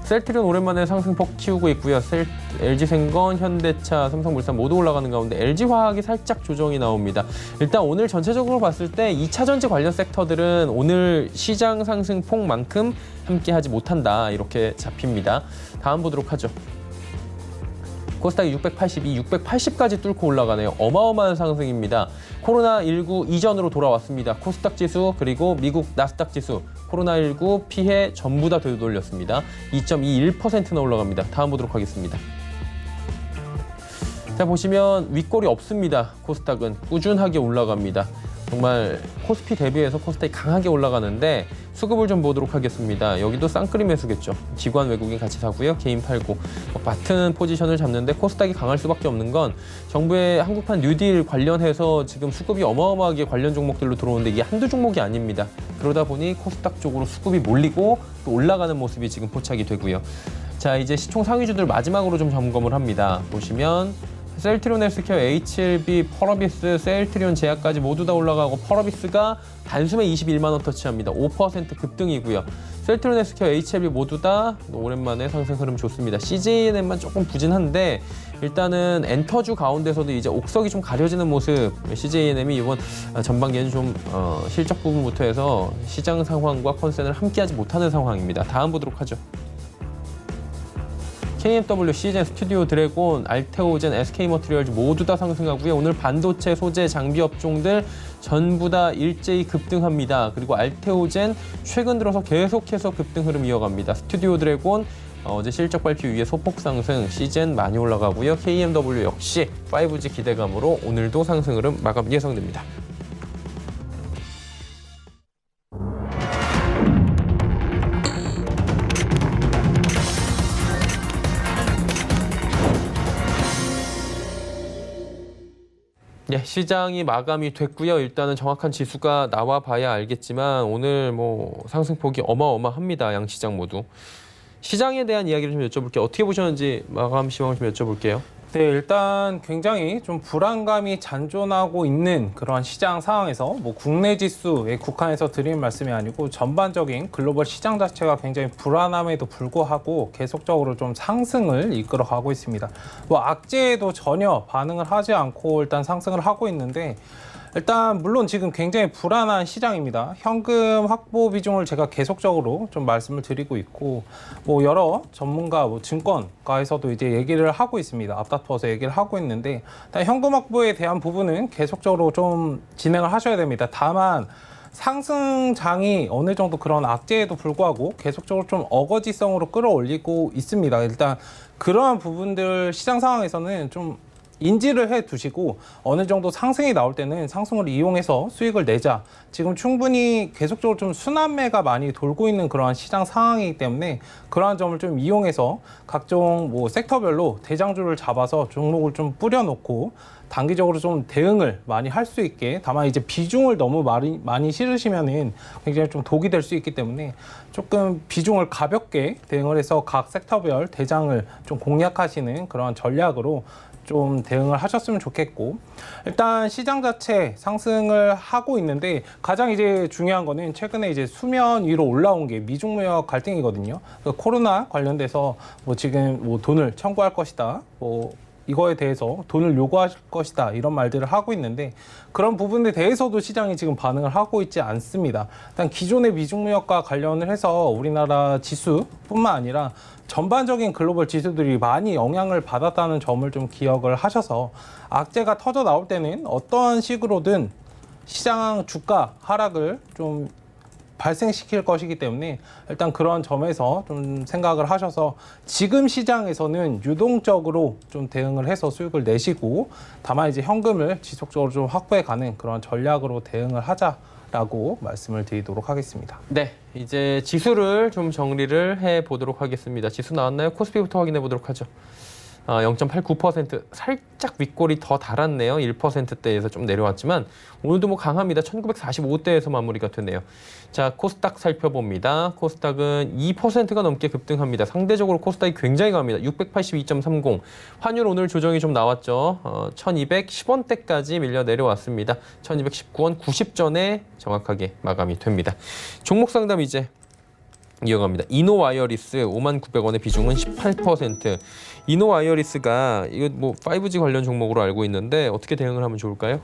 셀트리온 오랜만에 상승폭 키우고 있고요. LG생건, 현대차, 삼성물산 모두 올라가는 가운데 LG화학이 살짝 조정이 나옵니다. 일단 오늘 전체적으로 봤을 때 2차전지 관련 섹터들은 오늘 시장 상승폭만큼 함께하지 못한다 이렇게 잡힙니다. 다음 보도록 하죠. 코스닥이 682, 680까지 뚫고 올라가네요. 어마어마한 상승입니다. 코로나19 이전으로 돌아왔습니다. 코스닥 지수 그리고 미국 나스닥 지수 코로나19 피해 전부 다 되돌렸습니다. 2.21%나 올라갑니다. 다음 보도록 하겠습니다. 자, 보시면 윗골이 없습니다. 코스닥은 꾸준하게 올라갑니다. 정말 코스피 대비해서 코스닥이 강하게 올라가는데 수급을 좀 보도록 하겠습니다. 여기도 쌍끌이 매수겠죠. 기관 외국인 같이 사고요. 개인 팔고 같은 포지션을 잡는데 코스닥이 강할 수밖에 없는 건 정부의 한국판 뉴딜 관련해서 지금 수급이 어마어마하게 관련 종목들로 들어오는데 이게 한두 종목이 아닙니다. 그러다 보니 코스닥 쪽으로 수급이 몰리고 또 올라가는 모습이 지금 포착이 되고요. 자, 이제 시총 상위주들 마지막으로 좀 점검을 합니다. 보시면 셀트리온 헬스케어, HLB, 펄어비스, 셀트리온 제약까지 모두 다 올라가고 펄어비스가 단숨에 21만 원 터치합니다. 5% 급등이고요. 셀트리온 헬스케어, HLB 모두 다 오랜만에 상승 흐름 좋습니다. CJNM만 조금 부진한데 일단은 엔터주 가운데서도 이제 옥석이 좀 가려지는 모습. CJNM이 이번 전반기에는 좀 실적 부분부터 해서 시장 상황과 컨센을 함께하지 못하는 상황입니다. 다음 보도록 하죠. KMW, CGN, 스튜디오 드래곤, 알테오젠, SK머티리얼즈 모두 다 상승하고요. 오늘 반도체, 소재, 장비 업종들 전부 다 일제히 급등합니다. 그리고 알테오젠 최근 들어서 계속해서 급등 흐름 이어갑니다. 스튜디오 드래곤 어제 실적 발표 이후에 소폭 상승, CGN 많이 올라가고요. KMW 역시 5G 기대감으로 오늘도 상승 흐름 마감 예상됩니다. 예, 시장이 마감이 됐고요. 일단은 정확한 지수가 나와 봐야 알겠지만 오늘 뭐 상승폭이 어마어마합니다. 양 시장 모두. 시장에 대한 이야기를 좀 여쭤볼게요. 어떻게 보셨는지 마감 시황을 좀 여쭤볼게요. 네, 일단 굉장히 좀 불안감이 잔존하고 있는 그런 시장 상황에서 뭐 국내 지수에 국한해서 드리는 말씀이 아니고 전반적인 글로벌 시장 자체가 굉장히 불안함에도 불구하고 계속적으로 좀 상승을 이끌어가고 있습니다. 뭐 악재에도 전혀 반응을 하지 않고 일단 상승을 하고 있는데 일단 물론 지금 굉장히 불안한 시장입니다. 현금 확보 비중을 제가 계속적으로 좀 말씀을 드리고 있고 뭐 여러 전문가, 뭐 증권가에서도 이제 얘기를 하고 있습니다. 앞다퉈서 얘기를 하고 있는데 일단 현금 확보에 대한 부분은 계속적으로 좀 진행을 하셔야 됩니다. 다만 상승장이 어느 정도 그런 악재에도 불구하고 계속적으로 좀 어거지성으로 끌어올리고 있습니다. 일단 그러한 부분들 시장 상황에서는 좀 인지를 해 두시고 어느 정도 상승이 나올 때는 상승을 이용해서 수익을 내자. 지금 충분히 계속적으로 좀 순환매가 많이 돌고 있는 그러한 시장 상황이기 때문에 그러한 점을 좀 이용해서 각종 뭐 섹터별로 대장주를 잡아서 종목을 좀 뿌려놓고 단기적으로 좀 대응을 많이 할 수 있게, 다만 이제 비중을 너무 많이 실으시면은 굉장히 좀 독이 될 수 있기 때문에 조금 비중을 가볍게 대응을 해서 각 섹터별 대장을 좀 공략하시는 그런 전략으로 좀 대응을 하셨으면 좋겠고, 일단 시장 자체 상승을 하고 있는데 가장 이제 중요한 거는 최근에 이제 수면 위로 올라온 게 미중 무역 갈등이거든요. 그러니까 코로나 관련돼서 뭐 지금 뭐 돈을 청구할 것이다, 뭐 이거에 대해서 돈을 요구할 것이다, 이런 말들을 하고 있는데 그런 부분에 대해서도 시장이 지금 반응을 하고 있지 않습니다. 일단 기존의 미중무역과 관련을 해서 우리나라 지수뿐만 아니라 전반적인 글로벌 지수들이 많이 영향을 받았다는 점을 좀 기억을 하셔서 악재가 터져 나올 때는 어떤 식으로든 시장 주가 하락을 좀 발생시킬 것이기 때문에 일단 그런 점에서 좀 생각을 하셔서 지금 시장에서는 유동적으로 좀 대응을 해서 수익을 내시고 다만 이제 현금을 지속적으로 좀 확보해가는 그런 전략으로 대응을 하자라고 말씀을 드리도록 하겠습니다. 네, 이제 지수를 좀 정리를 해보도록 하겠습니다. 지수 나왔나요? 코스피부터 확인해 보도록 하죠. 0.89% 살짝 윗골이 더 달았네요. 1%대에서 좀 내려왔지만 오늘도 뭐 강합니다. 1945대에서 마무리가 됐네요. 자, 코스닥 살펴봅니다. 코스닥은 2%가 넘게 급등합니다. 상대적으로 코스닥이 굉장히 강합니다. 682.30. 환율 오늘 조정이 좀 나왔죠. 1210원대까지 밀려 내려왔습니다. 1219원 90전에 정확하게 마감이 됩니다. 종목 상담 이제 이어갑니다. 이노와이어리스 59,900원의 비중은 18%. 이노와이어리스가 이거 뭐 5G 관련 종목으로 알고 있는데 어떻게 대응을 하면 좋을까요?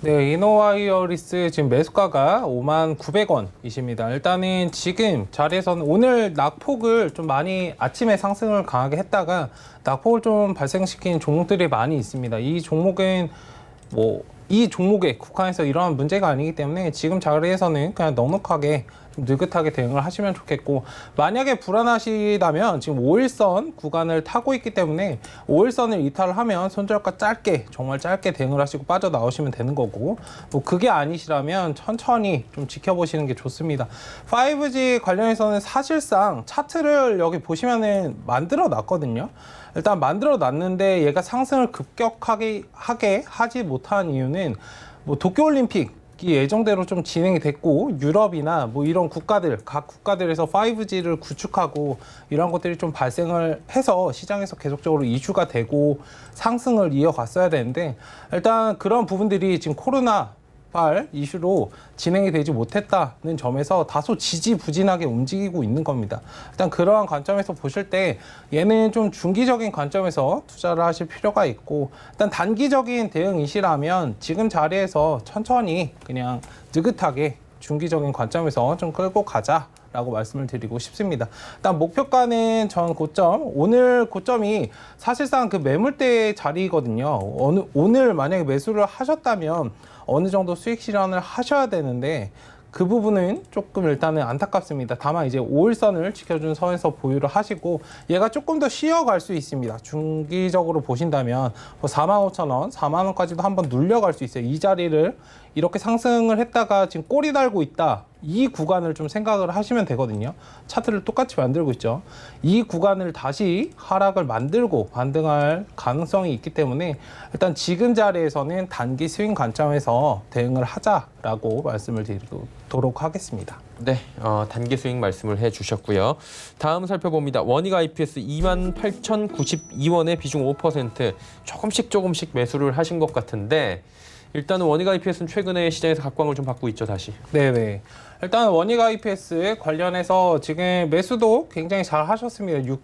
네, 이노와이어리스 지금 매수가가 59,900원이십니다. 일단은 지금 자리에서는 오늘 낙폭을 좀 많이 아침에 상승을 강하게 했다가 낙폭을 좀 발생시킨 종목들이 많이 있습니다. 이 종목은 이 종목에 국한해서 이러한 문제가 아니기 때문에 지금 자리에서는 그냥 넉넉하게 좀 느긋하게 대응을 하시면 좋겠고, 만약에 불안하시다면 지금 5일선 구간을 타고 있기 때문에 5일선을 이탈을 하면 손절가 짧게, 정말 짧게 대응을 하시고 빠져나오시면 되는 거고, 뭐 그게 아니시라면 천천히 좀 지켜보시는 게 좋습니다. 5G 관련해서는 사실상 차트를 여기 보시면은 만들어 놨거든요. 일단 만들어 놨는데 얘가 상승을 급격하게 하지 못한 이유는 뭐 도쿄올림픽 이 예정대로 좀 진행이 됐고, 유럽이나 뭐 이런 국가들, 각 국가들에서 5G를 구축하고 이런 것들이 좀 발생을 해서 시장에서 계속적으로 이슈가 되고 상승을 이어갔어야 되는데, 일단 그런 부분들이 지금 코로나 이슈로 진행이 되지 못했다는 점에서 다소 지지부진하게 움직이고 있는 겁니다. 일단 그러한 관점에서 보실 때 얘는 좀 중기적인 관점에서 투자를 하실 필요가 있고, 일단 단기적인 대응이시라면 지금 자리에서 천천히 그냥 느긋하게 중기적인 관점에서 좀 끌고 가자 라고 말씀을 드리고 싶습니다. 일단 목표가는 전 고점, 오늘 고점이 사실상 그 매물대 자리거든요. 오늘 만약에 매수를 하셨다면 어느 정도 수익 실현을 하셔야 되는데 그 부분은 조금 일단은 안타깝습니다. 다만 이제 5일선을 지켜준 선에서 보유를 하시고, 얘가 조금 더 쉬어갈 수 있습니다. 중기적으로 보신다면 뭐 45,000원, 4만원까지도 한번 눌려갈 수 있어요. 이 자리를 이렇게 상승을 했다가 지금 꼬리 달고 있다, 이 구간을 좀 생각을 하시면 되거든요. 차트를 똑같이 만들고 있죠. 이 구간을 다시 하락을 만들고 반등할 가능성이 있기 때문에 일단 지금 자리에서는 단기 스윙 관점에서 대응을 하자라고 말씀을 드리도록 하겠습니다. 네, 단기 스윙 말씀을 해주셨고요. 다음 살펴봅니다. 원익 IPS 28,092원의 비중 5%. 조금씩 매수를 하신 것 같은데, 일단은 원익 IPS는 최근에 시장에서 각광을 좀 받고 있죠, 다시. 네네. 일단 원익 IPS 관련해서 지금 매수도 굉장히 잘 하셨습니다.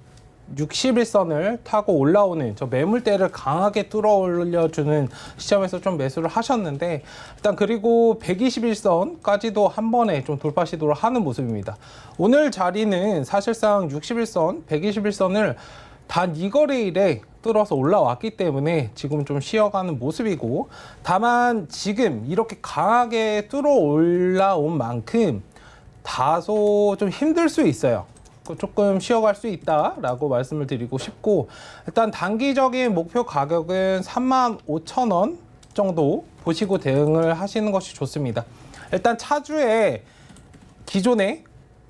61선을 타고 올라오는 저 매물대를 강하게 뚫어 올려주는 시점에서 좀 매수를 하셨는데, 일단 그리고 121선까지도 한 번에 좀 돌파 시도를 하는 모습입니다. 오늘 자리는 사실상 61선, 121선을 단 2거래일에 뚫어서 올라왔기 때문에 지금 좀 쉬어가는 모습이고, 다만 지금 이렇게 강하게 뚫어 올라온 만큼 다소 좀 힘들 수 있어요. 조금 쉬어갈 수 있다라고 말씀을 드리고 싶고, 일단 단기적인 목표 가격은 35,000원 정도 보시고 대응을 하시는 것이 좋습니다. 일단 차주에 기존에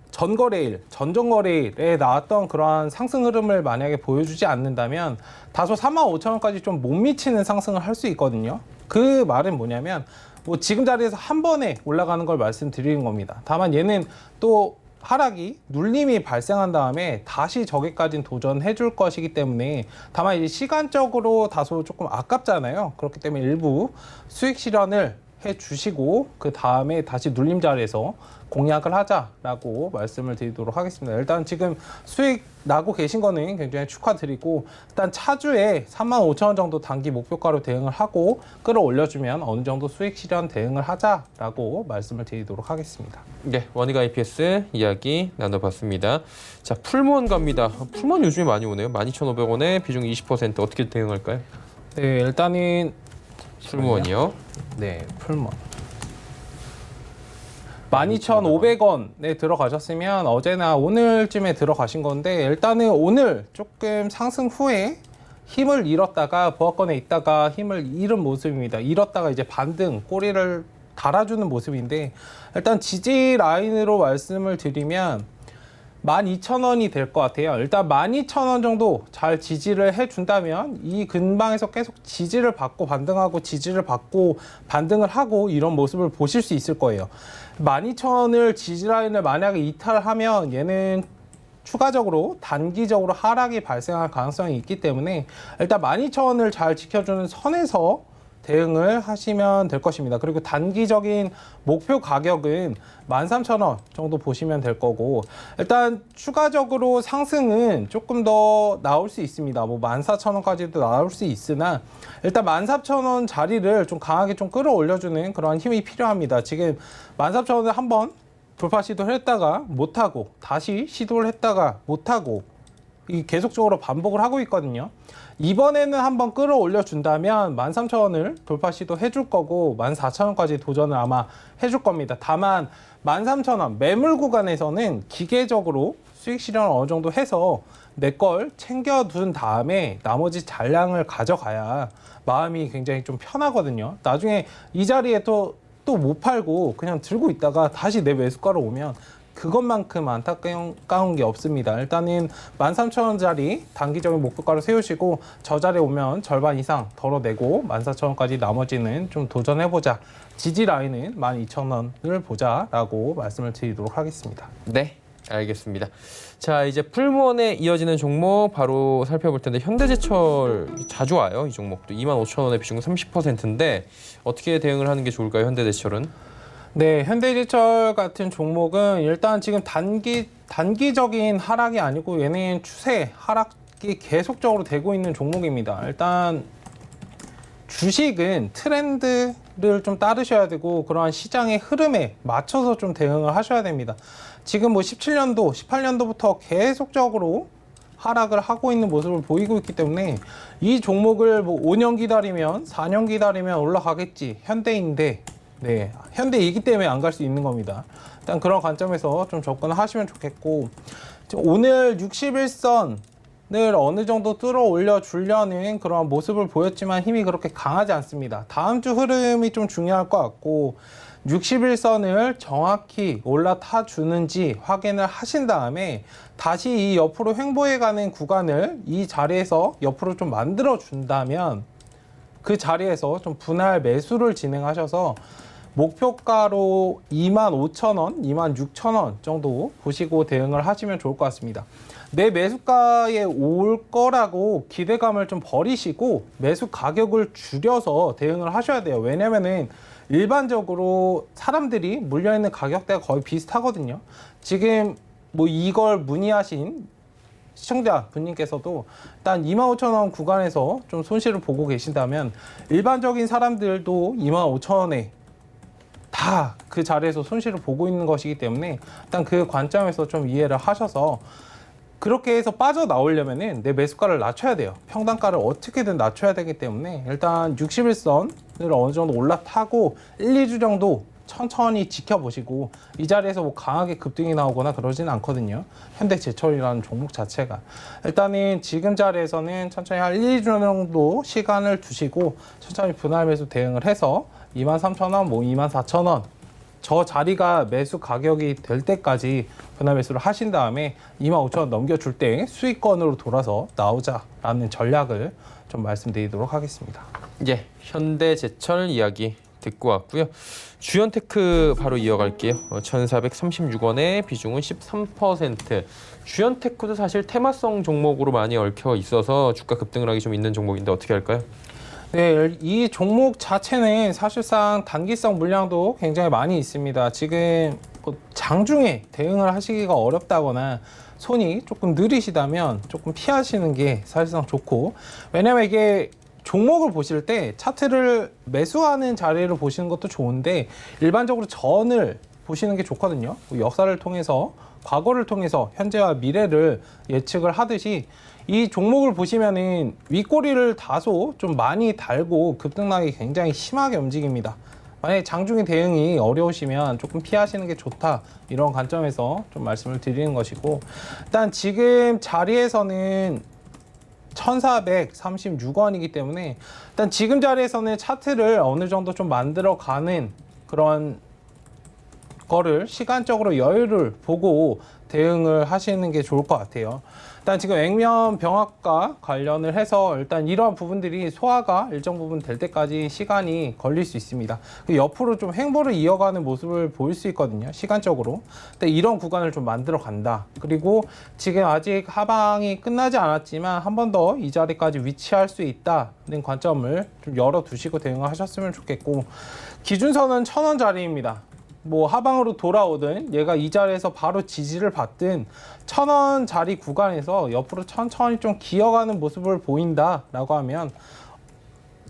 전전거래일에 나왔던 그러한 상승 흐름을 만약에 보여주지 않는다면 다소 45,000원까지 좀 못 미치는 상승을 할 수 있거든요. 그 말은 뭐냐면 뭐 지금 자리에서 한 번에 올라가는 걸 말씀드리는 겁니다. 다만 얘는 또 하락이 눌림이 발생한 다음에 다시 저기까지는 도전해 줄 것이기 때문에, 다만 이제 시간적으로 다소 조금 아깝잖아요. 그렇기 때문에 일부 수익 실현을 해 주시고 그 다음에 다시 눌림 자리에서 공략을 하자라고 말씀을 드리도록 하겠습니다. 일단 지금 수익 나고 계신 거는 굉장히 축하드리고, 일단 차주에 35,000원 정도 단기 목표가로 대응을 하고 끌어올려주면 어느 정도 수익 실현 대응을 하자라고 말씀을 드리도록 하겠습니다. 네, 원익 IPS 이야기 나눠봤습니다. 자, 풀무원 갑니다. 풀무원 요즘에 많이 오네요. 12,500원에 비중 20%. 어떻게 대응할까요? 네, 일단은 풀무원이요. 네, 풀무원. 12,500원에 들어가셨으면 어제나 오늘쯤에 들어가신 건데 일단은 오늘 조금 상승 후에 힘을 잃었다가 보합권에 있다가 힘을 잃은 모습입니다. 잃었다가 이제 반등 꼬리를 달아주는 모습인데 일단 지지 라인으로 말씀을 드리면 12,000원이 될 것 같아요. 일단 12,000원 정도 잘 지지를 해준다면 이 근방에서 계속 지지를 받고 반등하고 지지를 받고 반등을 하고 이런 모습을 보실 수 있을 거예요. 12,000원을 지지 라인을 만약에 이탈하면 얘는 추가적으로 단기적으로 하락이 발생할 가능성이 있기 때문에 일단 12,000원을 잘 지켜주는 선에서 대응을 하시면 될 것입니다. 그리고 단기적인 목표 가격은 13,000원 정도 보시면 될 거고 일단 추가적으로 상승은 조금 더 나올 수 있습니다. 뭐 14,000원까지도 나올 수 있으나 일단 14,000원 자리를 좀 강하게 좀 끌어올려주는 그런 힘이 필요합니다. 지금 14,000원을 한번 돌파 시도를 했다가 못하고 다시 시도를 했다가 못하고 이 계속적으로 반복을 하고 있거든요. 이번에는 한번 끌어올려 준다면 13,000원을 돌파 시도 해줄 거고 14,000원까지 도전을 아마 해줄 겁니다. 다만 13,000원 매물 구간에서는 기계적으로 수익 실현을 어느 정도 해서 내 걸 챙겨둔 다음에 나머지 잔량을 가져가야 마음이 굉장히 좀 편하거든요. 나중에 이 자리에 또 못 팔고 그냥 들고 있다가 다시 내 매수가로 오면 그것만큼 안타까운 게 없습니다. 일단은 13,000원짜리 단기적인 목표가를 세우시고 저 자리에 오면 절반 이상 덜어내고 14,000원까지 나머지는 좀 도전해보자. 지지 라인은 12,000원을 보자라고 말씀을 드리도록 하겠습니다. 네, 알겠습니다. 자, 이제 풀무원에 이어지는 종목 바로 살펴볼 텐데 현대제철 자주 와요. 이 종목도 25,000원의 비중은 30%인데 어떻게 대응을 하는 게 좋을까요? 현대제철은? 네, 현대제철 같은 종목은 일단 지금 단기적인 하락이 아니고 얘는 추세 하락이 계속적으로 되고 있는 종목입니다. 일단 주식은 트렌드를 좀 따르셔야 되고 그러한 시장의 흐름에 맞춰서 좀 대응을 하셔야 됩니다. 지금 뭐 17년도, 18년도부터 계속적으로 하락을 하고 있는 모습을 보이고 있기 때문에 이 종목을 뭐 5년 기다리면 4년 기다리면 올라가겠지. 현대인데 네, 현대이기 때문에 안 갈 수 있는 겁니다. 일단 그런 관점에서 좀 접근을 하시면 좋겠고 오늘 61선을 어느 정도 뚫어 올려 주려는 그런 모습을 보였지만 힘이 그렇게 강하지 않습니다. 다음 주 흐름이 좀 중요할 것 같고 61선을 정확히 올라타 주는지 확인을 하신 다음에 다시 이 옆으로 횡보해가는 구간을 이 자리에서 옆으로 좀 만들어 준다면 그 자리에서 좀 분할 매수를 진행하셔서 목표가로 25,000원, 26,000원 정도 보시고 대응을 하시면 좋을 것 같습니다. 내 매수가에 올 거라고 기대감을 좀 버리시고 매수 가격을 줄여서 대응을 하셔야 돼요. 왜냐면은 일반적으로 사람들이 물려있는 가격대가 거의 비슷하거든요. 지금 뭐 이걸 문의하신 시청자 분님께서도 일단 25,000원 구간에서 좀 손실을 보고 계신다면 일반적인 사람들도 25,000원에 다 그 자리에서 손실을 보고 있는 것이기 때문에 일단 그 관점에서 좀 이해를 하셔서 그렇게 해서 빠져나오려면은 내 매수가를 낮춰야 돼요. 평단가를 어떻게든 낮춰야 되기 때문에 일단 61선을 어느 정도 올라타고 1, 2주 정도 천천히 지켜보시고 이 자리에서 뭐 강하게 급등이 나오거나 그러진 않거든요. 현대제철이라는 종목 자체가. 일단은 지금 자리에서는 천천히 한 1, 2주 정도 시간을 두시고 천천히 분할 매수 대응을 해서 23,000원, 뭐 24,000원 저 자리가 매수 가격이 될 때까지 분할 매수를 하신 다음에 25,000원 넘겨줄 때 수익권으로 돌아서 나오자라는 전략을 좀 말씀드리도록 하겠습니다. 예, 현대제철 이야기 듣고 왔고요. 주연테크 바로 이어갈게요. 1,436원의 비중은 13%. 주연테크도 사실 테마성 종목으로 많이 얽혀 있어서 주가 급등을 하기 좀 있는 종목인데 어떻게 할까요? 네, 이 종목 자체는 사실상 단기성 물량도 굉장히 많이 있습니다. 지금 장중에 대응을 하시기가 어렵다거나 손이 조금 느리시다면 조금 피하시는 게 사실상 좋고, 왜냐면 이게 종목을 보실 때 차트를 매수하는 자리를 보시는 것도 좋은데 일반적으로 전을 보시는 게 좋거든요. 역사를 통해서 과거를 통해서 현재와 미래를 예측을 하듯이 이 종목을 보시면은 윗꼬리를 다소 좀 많이 달고 급등락이 굉장히 심하게 움직입니다. 만약에 장중에 대응이 어려우시면 조금 피하시는 게 좋다, 이런 관점에서 좀 말씀을 드리는 것이고, 일단 지금 자리에서는 1436원이기 때문에 일단 지금 자리에서는 차트를 어느 정도 좀 만들어 가는 그런 거를 시간적으로 여유를 보고 대응을 하시는 게 좋을 것 같아요. 일단 지금 액면 병합과 관련을 해서 일단 이러한 부분들이 소화가 일정 부분 될 때까지 시간이 걸릴 수 있습니다. 옆으로 좀 횡보를 이어가는 모습을 보일 수 있거든요, 시간적으로. 근데 이런 구간을 좀 만들어 간다. 그리고 지금 아직 하방이 끝나지 않았지만 한 번 더 이 자리까지 위치할 수 있다는 관점을 좀 열어두시고 대응을 하셨으면 좋겠고, 기준선은 1000원 자리입니다. 뭐 하방으로 돌아오든 얘가 이 자리에서 바로 지지를 받든 1000원 자리 구간에서 옆으로 천천히 좀 기어가는 모습을 보인다라고 하면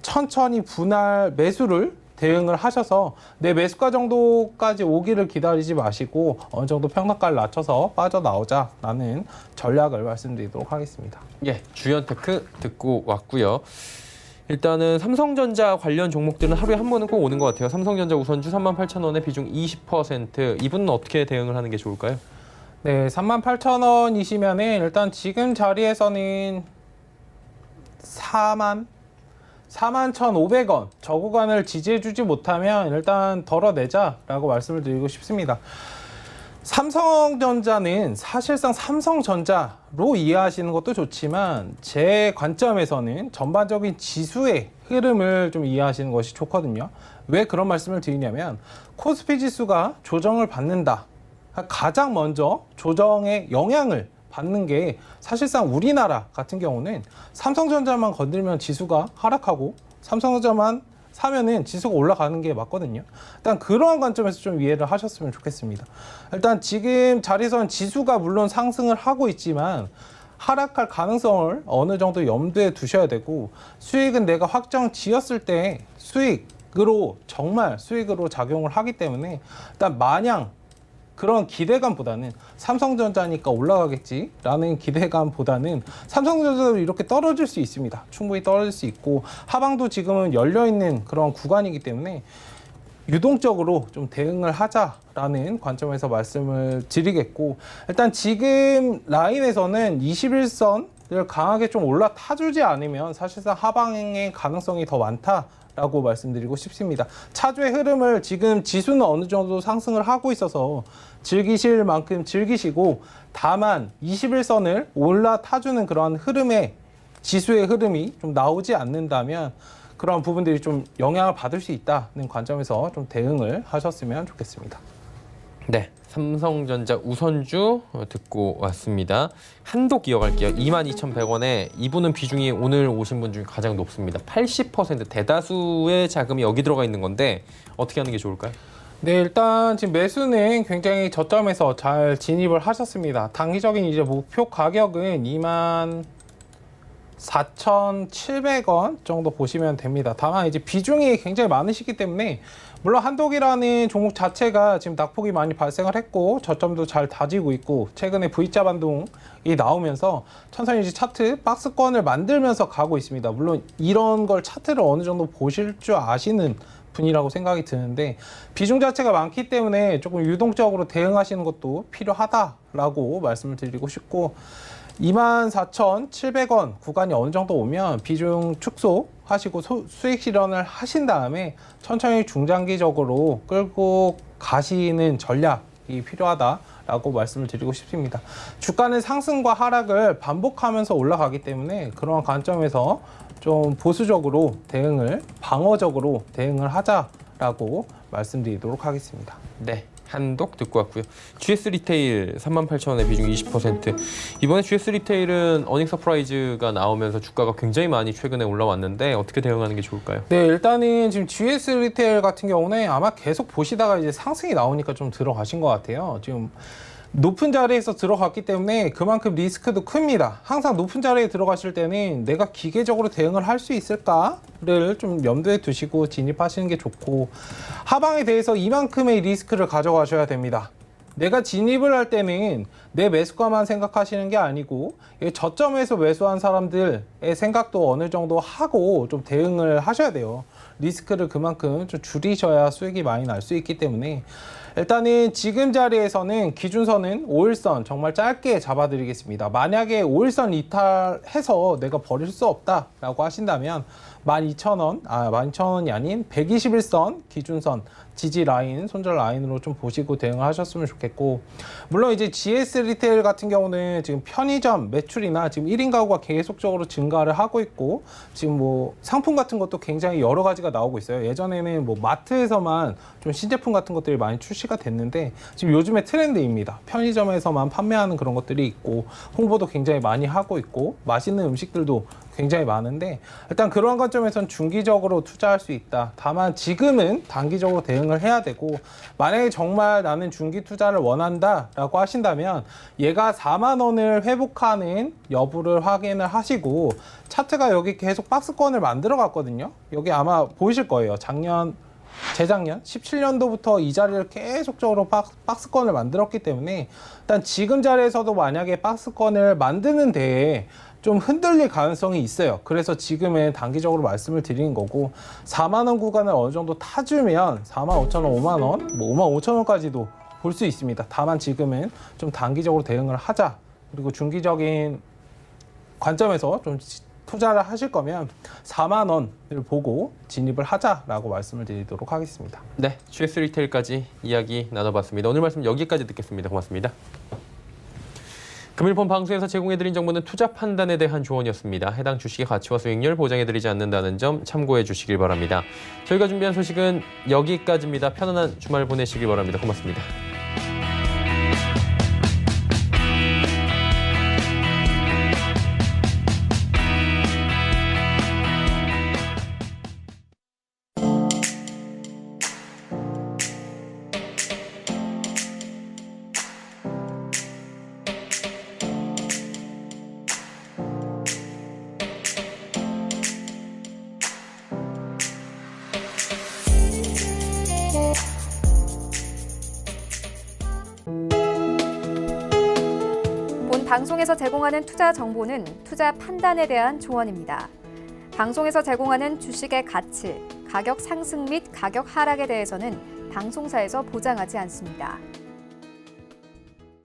천천히 분할 매수를 대응을 하셔서 내 매수가 정도까지 오기를 기다리지 마시고 어느 정도 평단가를 낮춰서 빠져나오자라는 전략을 말씀드리도록 하겠습니다. 예, 주연 테크 듣고 왔고요. 일단은 삼성전자 관련 종목들은 하루에 한 번은 꼭 오는 것 같아요. 삼성전자 우선주 38,000원에 비중 20%. 이분은 어떻게 대응을 하는 게 좋을까요? 네, 38,000원이시면은 일단 지금 자리에서는 41,500원 저 구간을 지지해주지 못하면 일단 덜어내자라고 말씀을 드리고 싶습니다. 삼성전자는 사실상 삼성전자로 이해하시는 것도 좋지만 제 관점에서는 전반적인 지수의 흐름을 좀 이해하시는 것이 좋거든요. 왜 그런 말씀을 드리냐면 코스피 지수가 조정을 받는다. 가장 먼저 조정의 영향을 받는 게 사실상 우리나라 같은 경우는 삼성전자만 건들면 지수가 하락하고 삼성전자만 사면은 지수가 올라가는 게 맞거든요. 일단 그러한 관점에서 좀 이해를 하셨으면 좋겠습니다. 일단 지금 자리에서는 지수가 물론 상승을 하고 있지만 하락할 가능성을 어느 정도 염두에 두셔야 되고, 수익은 내가 확정 지었을 때 수익으로 정말 수익으로 작용을 하기 때문에 일단 마냥 그런 기대감보다는 삼성전자니까 올라가겠지라는 기대감보다는 삼성전자도 이렇게 떨어질 수 있습니다. 충분히 떨어질 수 있고 하방도 지금은 열려있는 그런 구간이기 때문에 유동적으로 좀 대응을 하자라는 관점에서 말씀을 드리겠고, 일단 지금 라인에서는 21선을 강하게 좀 올라타주지 않으면 사실상 하방의 가능성이 더 많다라고 말씀드리고 싶습니다. 차주의 흐름을 지금 지수는 어느 정도 상승을 하고 있어서 즐기실 만큼 즐기시고, 다만 21선을 올라타주는 그런 흐름의 지수의 흐름이 좀 나오지 않는다면 그런 부분들이 좀 영향을 받을 수 있다는 관점에서 좀 대응을 하셨으면 좋겠습니다. 네, 삼성전자 우선주 듣고 왔습니다. 한독 이어갈게요. 22,100원에 이분은 비중이 오늘 오신 분 중에 가장 높습니다. 80%, 대다수의 자금이 여기 들어가 있는 건데 어떻게 하는 게 좋을까요? 네, 일단 지금 매수는 굉장히 저점에서 잘 진입을 하셨습니다. 단기적인 이제 목표 가격은 24,700원 정도 보시면 됩니다. 다만 이제 비중이 굉장히 많으시기 때문에 물론 한독이라는 종목 자체가 지금 낙폭이 많이 발생을 했고 저점도 잘 다지고 있고 최근에 V자 반동이 나오면서 천천히 이제 차트 박스권을 만들면서 가고 있습니다. 물론 이런 걸 차트를 어느 정도 보실 줄 아시는 분이라고 생각이 드는데 비중 자체가 많기 때문에 조금 유동적으로 대응하시는 것도 필요하다라고 말씀을 드리고 싶고, 24,700원 구간이 어느 정도 오면 비중 축소하시고 수익 실현을 하신 다음에 천천히 중장기적으로 끌고 가시는 전략이 필요하다라고 말씀을 드리고 싶습니다. 주가는 상승과 하락을 반복하면서 올라가기 때문에 그런 관점에서 좀 보수적으로 대응을, 방어적으로 대응을 하자라고 말씀드리도록 하겠습니다. 네, 한독 듣고 왔고요. GS 리테일 38,000원에 비중 20%. 이번에 GS 리테일은 어닝 서프라이즈가 나오면서 주가가 굉장히 많이 최근에 올라왔는데 어떻게 대응하는 게 좋을까요? 네, 일단은 지금 GS 리테일 같은 경우는 아마 계속 보시다가 이제 상승이 나오니까 좀 들어가신 것 같아요. 지금 높은 자리에서 들어갔기 때문에 그만큼 리스크도 큽니다. 항상 높은 자리에 들어가실 때는 내가 기계적으로 대응을 할 수 있을까를 좀 염두에 두시고 진입하시는 게 좋고, 하방에 대해서 이만큼의 리스크를 가져가셔야 됩니다. 내가 진입을 할 때는 내 매수가만 생각하시는 게 아니고 저점에서 매수한 사람들의 생각도 어느 정도 하고 좀 대응을 하셔야 돼요. 리스크를 그만큼 좀 줄이셔야 수익이 많이 날 수 있기 때문에 일단은 지금 자리에서는 기준선은 5일선 정말 짧게 잡아드리겠습니다. 만약에 5일선 이탈해서 내가 버릴 수 없다라고 하신다면 12,000원이 아닌 121선 기준선 지지 라인, 손절 라인으로 좀 보시고 대응을 하셨으면 좋겠고, 물론 이제 GS 리테일 같은 경우는 지금 편의점 매출이나 지금 1인 가구가 계속적으로 증가를 하고 있고, 지금 뭐 상품 같은 것도 굉장히 여러 가지가 나오고 있어요. 예전에는 뭐 마트에서만 좀 신제품 같은 것들이 많이 출시가 됐는데 지금 요즘에 트렌드입니다. 편의점에서만 판매하는 그런 것들이 있고, 홍보도 굉장히 많이 하고 있고, 맛있는 음식들도 굉장히 많은데, 일단 그러한 관점에선 중기적으로 투자할 수 있다. 다만 지금은 단기적으로 대응을 해야 되고, 만약에 정말 나는 중기 투자를 원한다 라고 하신다면 얘가 4만 원을 회복하는 여부를 확인을 하시고, 차트가 여기 계속 박스권을 만들어 갔거든요. 여기 아마 보이실 거예요. 재작년 17년도부터 이 자리를 계속적으로 박스권을 만들었기 때문에 일단 지금 자리에서도 만약에 박스권을 만드는 데에 좀 흔들릴 가능성이 있어요. 그래서 지금은 단기적으로 말씀을 드리는 거고, 4만 원 구간을 어느 정도 타주면 4만 5천 원, 5만 원, 뭐 5만 5천 원까지도 볼 수 있습니다. 다만 지금은 좀 단기적으로 대응을 하자. 그리고 중기적인 관점에서 좀 투자를 하실 거면 4만 원을 보고 진입을 하자라고 말씀을 드리도록 하겠습니다. 네, GS 리테일까지 이야기 나눠봤습니다. 오늘 말씀 여기까지 듣겠습니다. 고맙습니다. 금일폰 방송에서 제공해드린 정보는 투자 판단에 대한 조언이었습니다. 해당 주식의 가치와 수익률 보장해드리지 않는다는 점 참고해 주시길 바랍니다. 저희가 준비한 소식은 여기까지입니다. 편안한 주말 보내시길 바랍니다. 고맙습니다. 본 방송에서 제공하는 투자 정보는 투자 판단에 대한 조언입니다. 방송에서 제공하는 주식의 가치, 가격 상승 및 가격 하락에 대해서는 방송사에서 보장하지 않습니다.